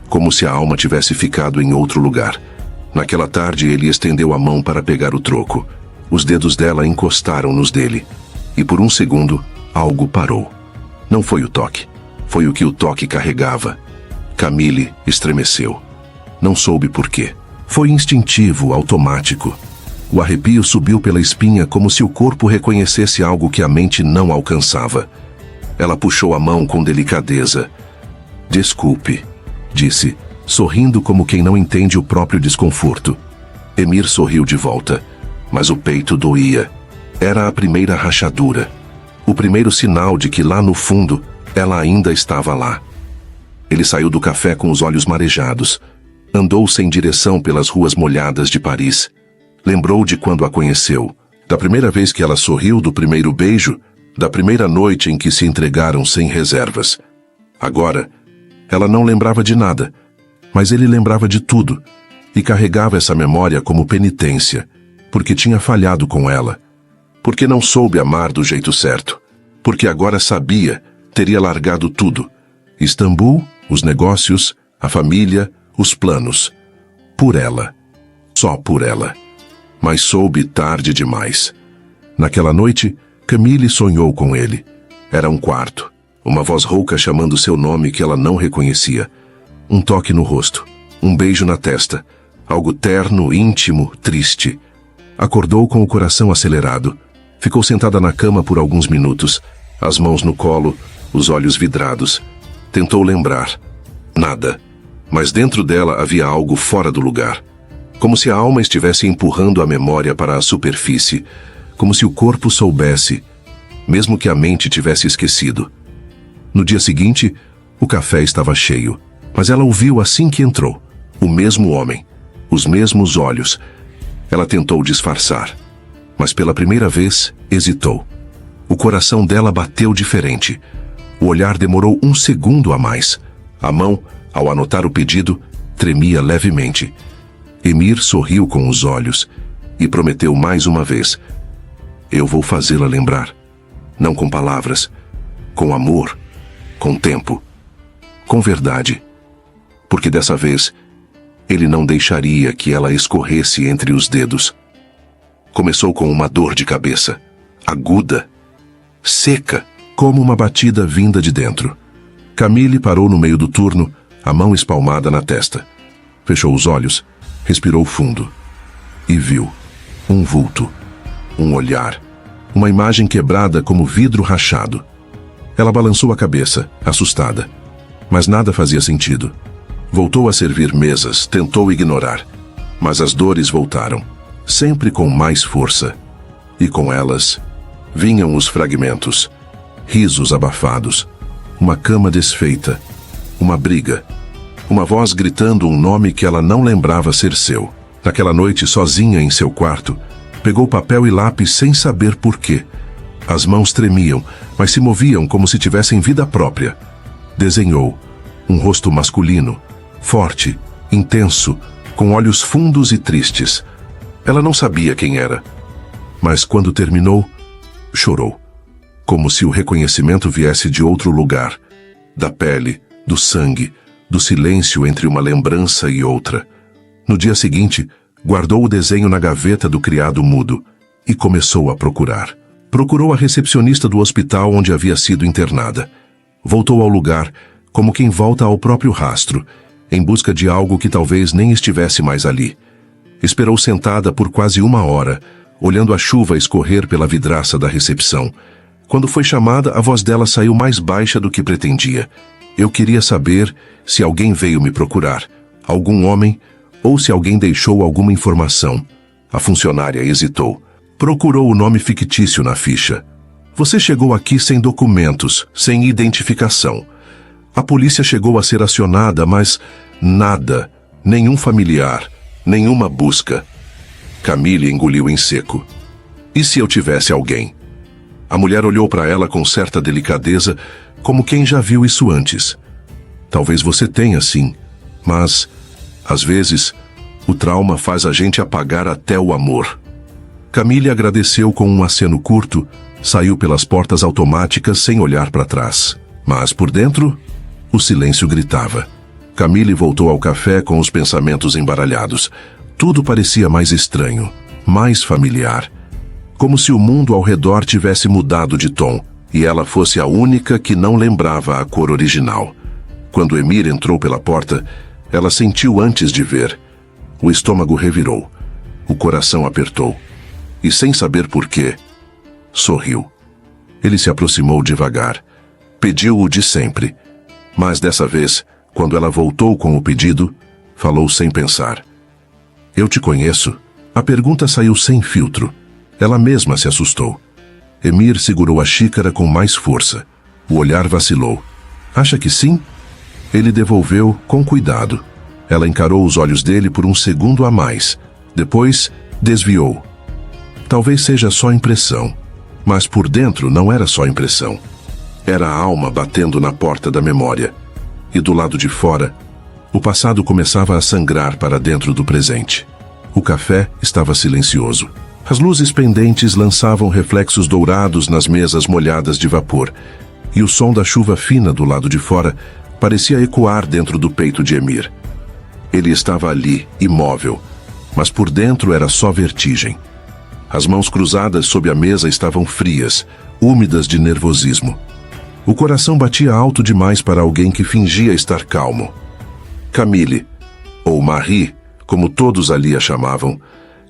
como se a alma tivesse ficado em outro lugar. Naquela tarde ele estendeu a mão para pegar o troco. Os dedos dela encostaram nos dele, e por um segundo, algo parou. Não foi o toque, foi o que o toque carregava. Camille estremeceu. Não soube por quê. Foi instintivo, automático. O arrepio subiu pela espinha como se o corpo reconhecesse algo que a mente não alcançava. Ela puxou a mão com delicadeza. Desculpe, disse, sorrindo como quem não entende o próprio desconforto. Emir sorriu de volta, mas o peito doía. Era a primeira rachadura. O primeiro sinal de que lá no fundo, ela ainda estava lá. Ele saiu do café com os olhos marejados. Andou sem direção pelas ruas molhadas de Paris. Lembrou de quando a conheceu, da primeira vez que ela sorriu, do primeiro beijo, da primeira noite em que se entregaram sem reservas. Agora, ela não lembrava de nada, mas ele lembrava de tudo, e carregava essa memória como penitência, porque tinha falhado com ela, porque não soube amar do jeito certo, porque agora sabia, teria largado tudo. Istambul, os negócios, a família, os planos. Por ela. Só por ela. Mas soube tarde demais. Naquela noite, Camille sonhou com ele. Era um quarto. Uma voz rouca chamando seu nome que ela não reconhecia. Um toque no rosto. Um beijo na testa. Algo terno, íntimo, triste. Acordou com o coração acelerado. Ficou sentada na cama por alguns minutos. As mãos no colo, os olhos vidrados. Tentou lembrar. Nada. Mas dentro dela havia algo fora do lugar. Como se a alma estivesse empurrando a memória para a superfície. Como se o corpo soubesse, mesmo que a mente tivesse esquecido. No dia seguinte, o café estava cheio. Mas ela o viu assim que entrou. O mesmo homem. Os mesmos olhos. Ela tentou disfarçar. Mas pela primeira vez, hesitou. O coração dela bateu diferente. O olhar demorou 1 segundo a mais. A mão, ao anotar o pedido, tremia levemente. Emir sorriu com os olhos e prometeu mais uma vez: eu vou fazê-la lembrar. Não com palavras, com amor, com tempo, com verdade. Porque dessa vez, ele não deixaria que ela escorresse entre os dedos. Começou com uma dor de cabeça, aguda, seca, como uma batida vinda de dentro. Camille parou no meio do turno, a mão espalmada na testa. Fechou os olhos, respirou fundo e viu um vulto, um olhar, uma imagem quebrada como vidro rachado. Ela balançou a cabeça, assustada, mas nada fazia sentido. Voltou a servir mesas, tentou ignorar, mas as dores voltaram, sempre com mais força. E com elas, vinham os fragmentos, risos abafados, uma cama desfeita, uma briga, uma voz gritando um nome que ela não lembrava ser seu. Naquela noite, sozinha em seu quarto, pegou papel e lápis sem saber por quê. As mãos tremiam, mas se moviam como se tivessem vida própria. Desenhou um rosto masculino, forte, intenso, com olhos fundos e tristes. Ela não sabia quem era, mas quando terminou, chorou, como se o reconhecimento viesse de outro lugar, da pele, do sangue, do silêncio entre uma lembrança e outra. No dia seguinte, guardou o desenho na gaveta do criado mudo e começou a procurar. Procurou a recepcionista do hospital onde havia sido internada. Voltou ao lugar, como quem volta ao próprio rastro, em busca de algo que talvez nem estivesse mais ali. Esperou sentada por quase 1 hora, olhando a chuva escorrer pela vidraça da recepção. Quando foi chamada, a voz dela saiu mais baixa do que pretendia. Eu queria saber se alguém veio me procurar, algum homem, ou se alguém deixou alguma informação. A funcionária hesitou. Procurou o nome fictício na ficha. Você chegou aqui sem documentos, sem identificação. A polícia chegou a ser acionada, mas nada, nenhum familiar, nenhuma busca. Camille engoliu em seco. E se eu tivesse alguém? A mulher olhou para ela com certa delicadeza, como quem já viu isso antes. Talvez você tenha, sim, mas, às vezes, o trauma faz a gente apagar até o amor. Camille agradeceu com um aceno curto, saiu pelas portas automáticas sem olhar para trás. Mas, por dentro, o silêncio gritava. Camille voltou ao café com os pensamentos embaralhados. Tudo parecia mais estranho, mais familiar. Como se o mundo ao redor tivesse mudado de tom, e ela fosse a única que não lembrava a cor original. Quando Emir entrou pela porta, ela sentiu antes de ver. O estômago revirou. O coração apertou. E sem saber por quê, sorriu. Ele se aproximou devagar. Pediu o de sempre. Mas dessa vez, quando ela voltou com o pedido, falou sem pensar. Eu te conheço? A pergunta saiu sem filtro. Ela mesma se assustou. Emir segurou a xícara com mais força. O olhar vacilou. Acha que sim? Ele devolveu com cuidado. Ela encarou os olhos dele por 1 segundo a mais. Depois, desviou. Talvez seja só impressão. Mas por dentro não era só impressão. Era a alma batendo na porta da memória. E do lado de fora, o passado começava a sangrar para dentro do presente. O café estava silencioso. As luzes pendentes lançavam reflexos dourados nas mesas molhadas de vapor, e o som da chuva fina do lado de fora parecia ecoar dentro do peito de Emir. Ele estava ali, imóvel, mas por dentro era só vertigem. As mãos cruzadas sob a mesa estavam frias, úmidas de nervosismo. O coração batia alto demais para alguém que fingia estar calmo. Camille, ou Marie, como todos ali a chamavam,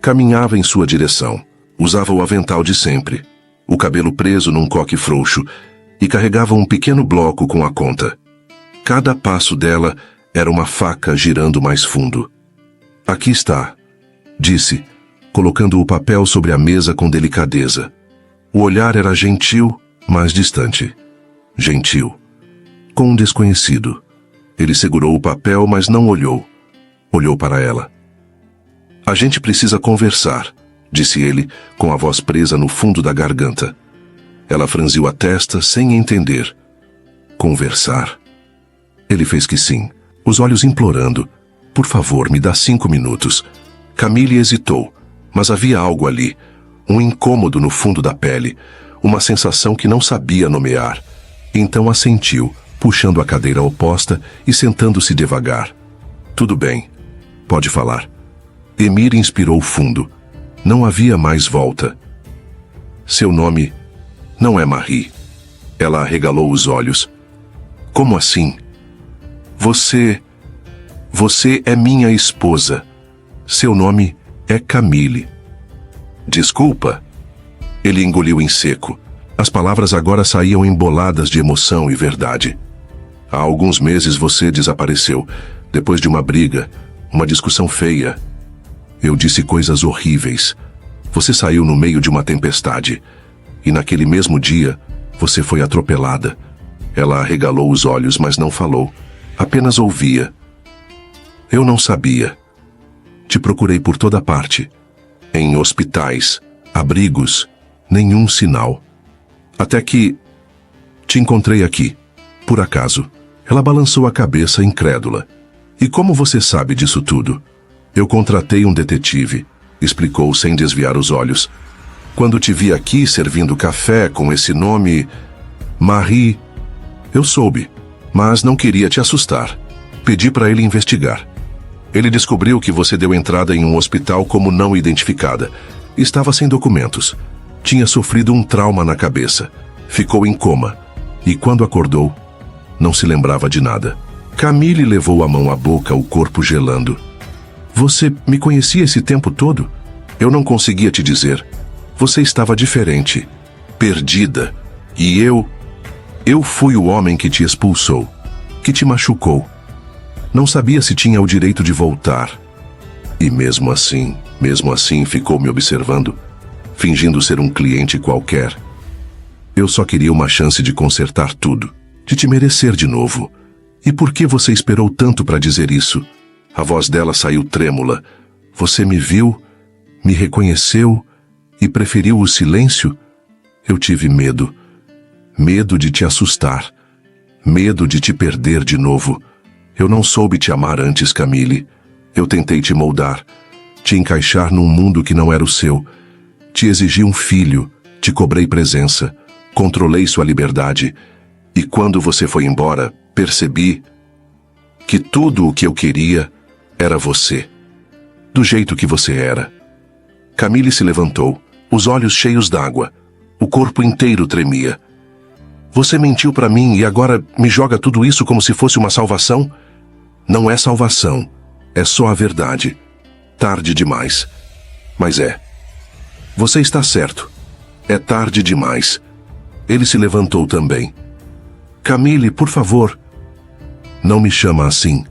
caminhava em sua direção. Usava o avental de sempre, o cabelo preso num coque frouxo, e carregava um pequeno bloco com a conta. Cada passo dela era uma faca girando mais fundo. Aqui está, disse, colocando o papel sobre a mesa com delicadeza. O olhar era gentil, mas distante. Gentil. Com um desconhecido. Ele segurou o papel, mas não olhou. Olhou para ela. A gente precisa conversar, disse ele, com a voz presa no fundo da garganta. Ela franziu a testa sem entender. Conversar? Ele fez que sim, os olhos implorando. Por favor, me dá 5 minutos. Camille hesitou, mas havia algo ali. Um incômodo no fundo da pele, uma sensação que não sabia nomear. Então assentiu, puxando a cadeira oposta e sentando-se devagar. Tudo bem, pode falar. Emir inspirou fundo. Não havia mais volta. Seu nome não é Marie. Ela arregalou os olhos. Como assim? Você é minha esposa. Seu nome é Camille. Desculpa. Ele engoliu em seco. As palavras agora saíam emboladas de emoção e verdade. Há alguns meses você desapareceu, depois de uma briga, uma discussão feia. Eu disse coisas horríveis. Você saiu no meio de uma tempestade. E naquele mesmo dia, você foi atropelada. Ela arregalou os olhos, mas não falou. Apenas ouvia. Eu não sabia. Te procurei por toda parte. Em hospitais, abrigos, nenhum sinal. Até que te encontrei aqui, por acaso. Ela balançou a cabeça incrédula. E como você sabe disso tudo? Eu contratei um detetive, explicou sem desviar os olhos. Quando te vi aqui servindo café com esse nome, Marie, eu soube, mas não queria te assustar. Pedi para ele investigar. Ele descobriu que você deu entrada em um hospital como não identificada. Estava sem documentos. Tinha sofrido um trauma na cabeça. Ficou em coma. E quando acordou, não se lembrava de nada. Camille levou a mão à boca, o corpo gelando. Você me conhecia esse tempo todo? Eu não conseguia te dizer. Você estava diferente, perdida. E eu fui o homem que te expulsou, que te machucou. Não sabia se tinha o direito de voltar. E mesmo assim ficou me observando, fingindo ser um cliente qualquer. Eu só queria uma chance de consertar tudo, de te merecer de novo. E por que você esperou tanto para dizer isso? A voz dela saiu trêmula. Você me viu, me reconheceu e preferiu o silêncio? Eu tive medo. Medo de te assustar. Medo de te perder de novo. Eu não soube te amar antes, Camille. Eu tentei te moldar, te encaixar num mundo que não era o seu. Te exigi um filho, te cobrei presença, controlei sua liberdade. E quando você foi embora, percebi que tudo o que eu queria era você. Do jeito que você era. Camille se levantou, os olhos cheios d'água. O corpo inteiro tremia. Você mentiu para mim e agora me joga tudo isso como se fosse uma salvação? Não é salvação, é só a verdade. Tarde demais. Mas é. Você está certo. É tarde demais. Ele se levantou também. Camille, por favor. Não me chama assim.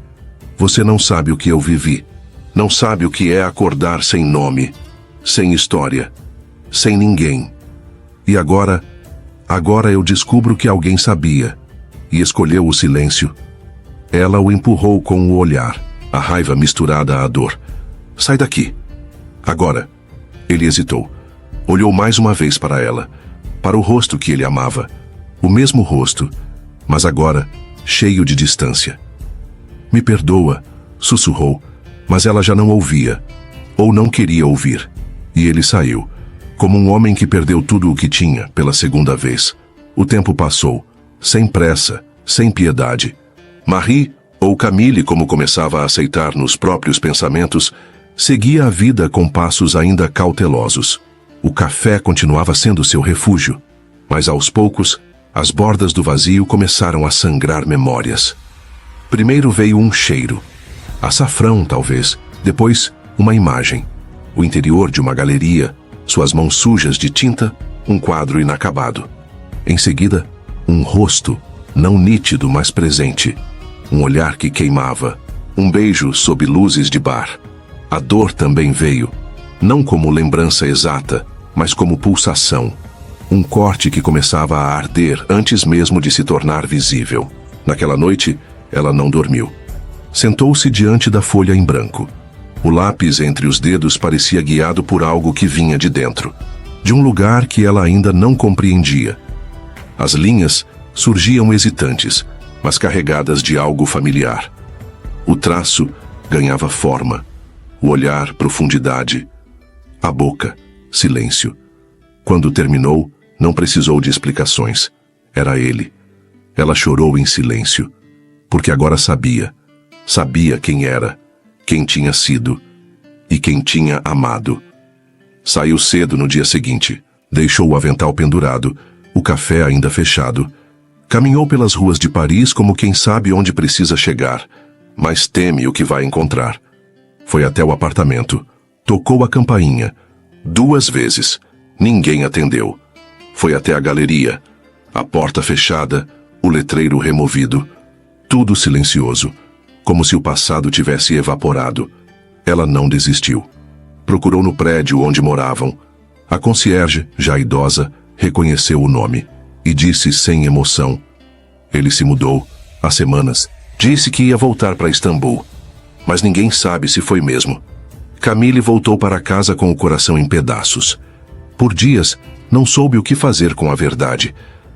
Você não sabe o que eu vivi. Não sabe o que é acordar sem nome, sem história, sem ninguém. E agora eu descubro que alguém sabia e escolheu o silêncio. Ela o empurrou com o olhar, a raiva misturada à dor. Sai daqui. Agora. Ele hesitou. Olhou mais uma vez para ela, para o rosto que ele amava. O mesmo rosto, mas agora cheio de distância. Me perdoa, sussurrou, mas ela já não ouvia, ou não queria ouvir. E ele saiu, como um homem que perdeu tudo o que tinha pela segunda vez. O tempo passou, sem pressa, sem piedade. Marie, ou Camille, como começava a aceitar nos próprios pensamentos, seguia a vida com passos ainda cautelosos. O café continuava sendo seu refúgio, mas aos poucos, as bordas do vazio começaram a sangrar memórias. Primeiro veio um cheiro. Açafrão, talvez. Depois, uma imagem. O interior de uma galeria, suas mãos sujas de tinta, um quadro inacabado. Em seguida, Um rosto, não nítido, mas presente. Um olhar que queimava. Um beijo sob luzes de bar. A dor também veio, não como lembrança exata, mas como pulsação. Um corte que começava a arder antes mesmo de se tornar visível. Naquela noite, ela não dormiu. Sentou-se diante da folha em branco. O lápis entre os dedos parecia guiado por algo que vinha de dentro, de um lugar que ela ainda não compreendia. As linhas surgiam hesitantes, mas carregadas de algo familiar. O traço ganhava forma, o olhar profundidade, a boca silêncio. Quando terminou, não precisou de explicações. Era ele. Ela chorou em silêncio, porque agora sabia quem era, quem tinha sido e quem tinha amado. Saiu cedo no dia seguinte, deixou o avental pendurado, o café ainda fechado. Caminhou pelas ruas de Paris como quem sabe onde precisa chegar, mas teme o que vai encontrar. Foi até o apartamento, tocou a campainha. 2 vezes, ninguém atendeu. Foi até a galeria, a porta fechada, o letreiro removido. Tudo silencioso, como se o passado tivesse evaporado. Ela não desistiu. Procurou no prédio onde moravam. A concierge, já idosa, reconheceu o nome e disse sem emoção. Ele se mudou há semanas. Disse que ia voltar para Istambul, mas ninguém sabe se foi mesmo. Camille voltou para casa com o coração em pedaços. Por dias, não soube o que fazer com a verdade,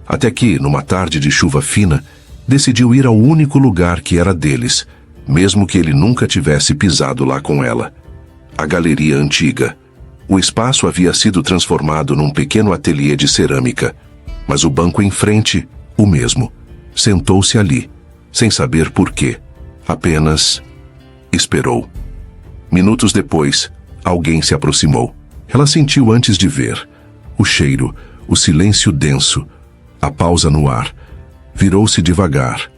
até que, numa tarde de chuva fina, decidiu ir ao único lugar que era deles, mesmo que ele nunca tivesse pisado lá com ela. A galeria antiga. O espaço havia sido transformado num pequeno ateliê de cerâmica, mas o banco em frente, o mesmo. Sentou-se ali, sem saber por quê. Apenas esperou. Minutos depois, alguém se aproximou. Ela sentiu antes de ver. O cheiro, o silêncio denso, a pausa no ar. Virou-se devagar.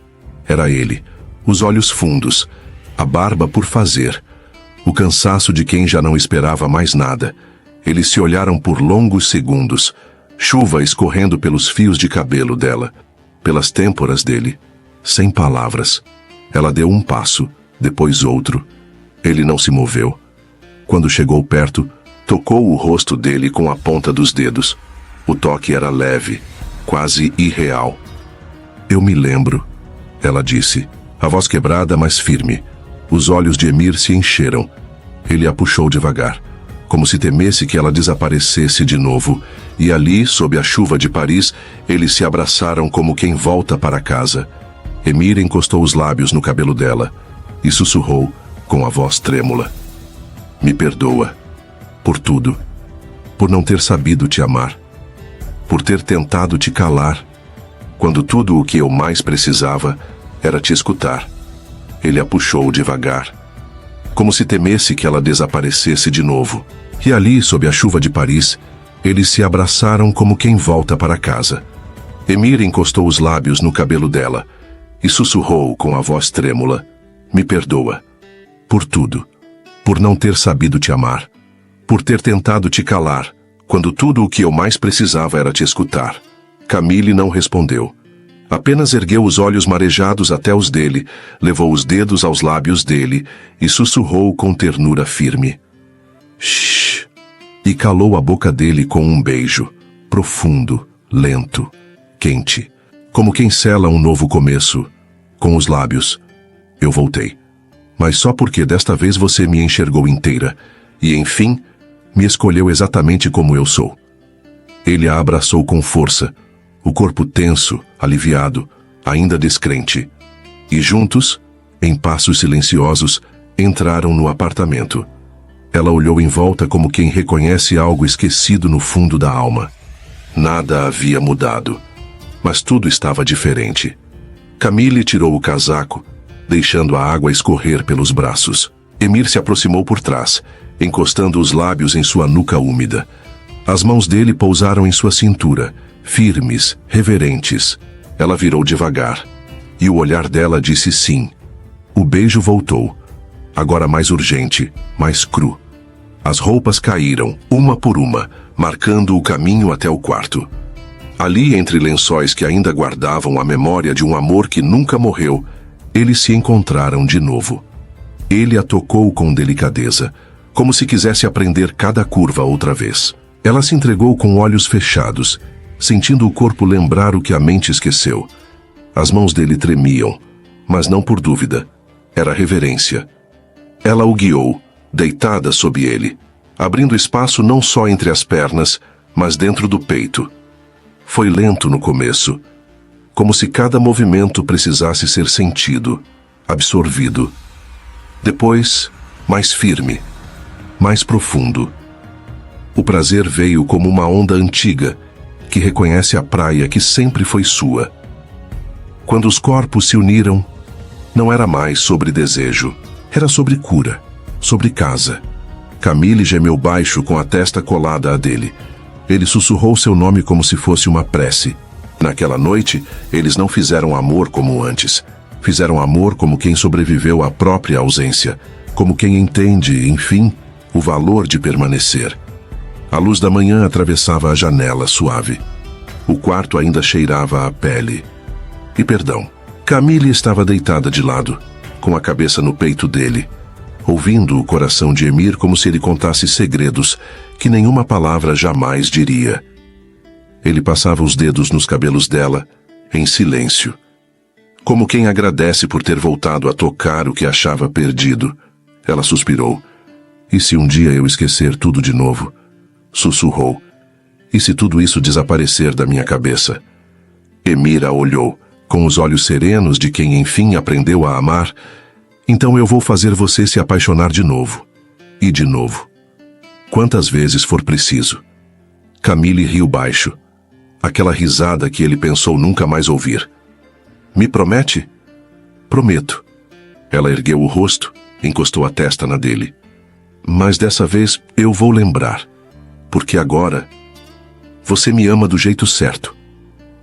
Era ele, os olhos fundos, a barba por fazer, o cansaço de quem já não esperava mais nada. Eles se olharam por longos segundos, chuva escorrendo pelos fios de cabelo dela, pelas têmporas dele, sem palavras. Ela deu um passo, depois outro. Ele não se moveu. Quando chegou perto, tocou o rosto dele com a ponta dos dedos. O toque era leve, quase irreal. Eu me lembro, ela disse, a voz quebrada, mas firme. Os olhos de Emir se encheram. Ele a puxou devagar, como se temesse que ela desaparecesse de novo, e ali, sob a chuva de Paris, eles se abraçaram como quem volta para casa. Emir encostou os lábios no cabelo dela e sussurrou, com a voz trêmula: me perdoa, por tudo, por não ter sabido te amar, por ter tentado te calar, quando tudo o que eu mais precisava era te escutar. Ele a puxou devagar, como se temesse que ela desaparecesse de novo. E ali, sob a chuva de Paris, eles se abraçaram como quem volta para casa. Emir encostou os lábios no cabelo dela e sussurrou com a voz trêmula: me perdoa, por tudo, por não ter sabido te amar, por ter tentado te calar, quando tudo o que eu mais precisava era te escutar. Camille não respondeu. Apenas ergueu os olhos marejados até os dele, levou os dedos aos lábios dele e sussurrou com ternura firme: shh! E calou a boca dele com um beijo, profundo, lento, quente, como quem sela um novo começo, com os lábios. Eu voltei, mas só porque desta vez você me enxergou inteira e, enfim, me escolheu exatamente como eu sou. Ele a abraçou com força, o corpo tenso, aliviado, ainda descrente. E juntos, em passos silenciosos, entraram no apartamento. Ela olhou em volta como quem reconhece algo esquecido no fundo da alma. Nada havia mudado, mas tudo estava diferente. Camille tirou o casaco, deixando a água escorrer pelos braços. Emir se aproximou por trás, encostando os lábios em sua nuca úmida. As mãos dele pousaram em sua cintura, firmes, reverentes. Ela virou devagar, e o olhar dela disse sim. O beijo voltou, agora mais urgente, mais cru. As roupas caíram, uma por uma, marcando o caminho até o quarto. Ali, entre lençóis que ainda guardavam a memória de um amor que nunca morreu, eles se encontraram de novo. Ele a tocou com delicadeza, como se quisesse aprender cada curva outra vez. Ela se entregou com olhos fechados, sentindo o corpo lembrar o que a mente esqueceu. As mãos dele tremiam, mas não por dúvida. Era reverência. Ela o guiou, deitada sob ele, abrindo espaço não só entre as pernas, mas dentro do peito. Foi lento no começo, como se cada movimento precisasse ser sentido, absorvido. Depois, mais firme, mais profundo. O prazer veio como uma onda antiga, que reconhece a praia que sempre foi sua. Quando os corpos se uniram, não era mais sobre desejo, era sobre cura, sobre casa. Camille gemeu baixo com a testa colada à dele. Ele sussurrou seu nome como se fosse uma prece. Naquela noite, eles não fizeram amor como antes. Fizeram amor como quem sobreviveu à própria ausência, como quem entende, enfim, o valor de permanecer. A luz da manhã atravessava a janela suave. O quarto ainda cheirava a pele. E perdão. Camille estava deitada de lado, com a cabeça no peito dele, ouvindo o coração de Emir como se ele contasse segredos que nenhuma palavra jamais diria. Ele passava os dedos nos cabelos dela, em silêncio, como quem agradece por ter voltado a tocar o que achava perdido. Ela suspirou. E se um dia eu esquecer tudo de novo? Sussurrou. E se tudo isso desaparecer da minha cabeça? Emir a olhou, com os olhos serenos de quem enfim aprendeu a amar. Então eu vou fazer você se apaixonar de novo. E de novo. Quantas vezes for preciso. Camille riu baixo. Aquela risada que ele pensou nunca mais ouvir. Me promete? Prometo. Ela ergueu o rosto, encostou a testa na dele. Mas dessa vez eu vou lembrar. Porque agora, você me ama do jeito certo.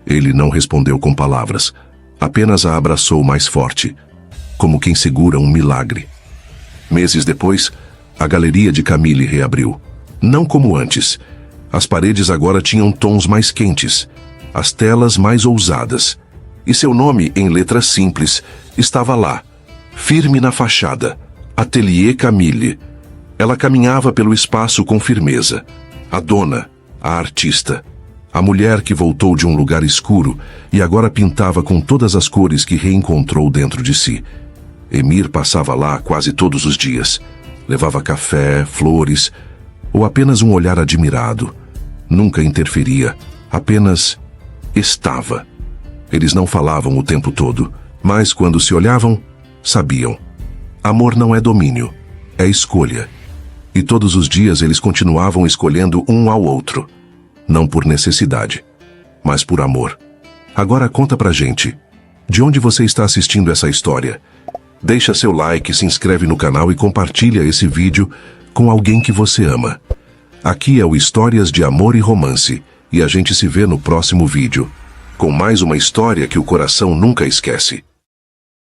Ele não respondeu com palavras, apenas a abraçou mais forte, como quem segura um milagre. Meses depois, a galeria de Camille reabriu. Não como antes. As paredes agora tinham tons mais quentes, as telas mais ousadas. E seu nome, em letras simples, estava lá, firme na fachada. Atelier Camille. Ela caminhava pelo espaço com firmeza. A dona, a artista, a mulher que voltou de um lugar escuro e agora pintava com todas as cores que reencontrou dentro de si. Emir passava lá quase todos os dias. Levava café, flores, ou apenas um olhar admirado. Nunca interferia, apenas estava. Eles não falavam o tempo todo, mas quando se olhavam, sabiam. Amor não é domínio, é escolha. E todos os dias eles continuavam escolhendo um ao outro. Não por necessidade, mas por amor. Agora conta pra gente. De onde você está assistindo essa história? Deixa seu like, se inscreve no canal e compartilha esse vídeo com alguém que você ama. Aqui é o Histórias de Amor e Romance, e a gente se vê no próximo vídeo, com mais uma história que o coração nunca esquece.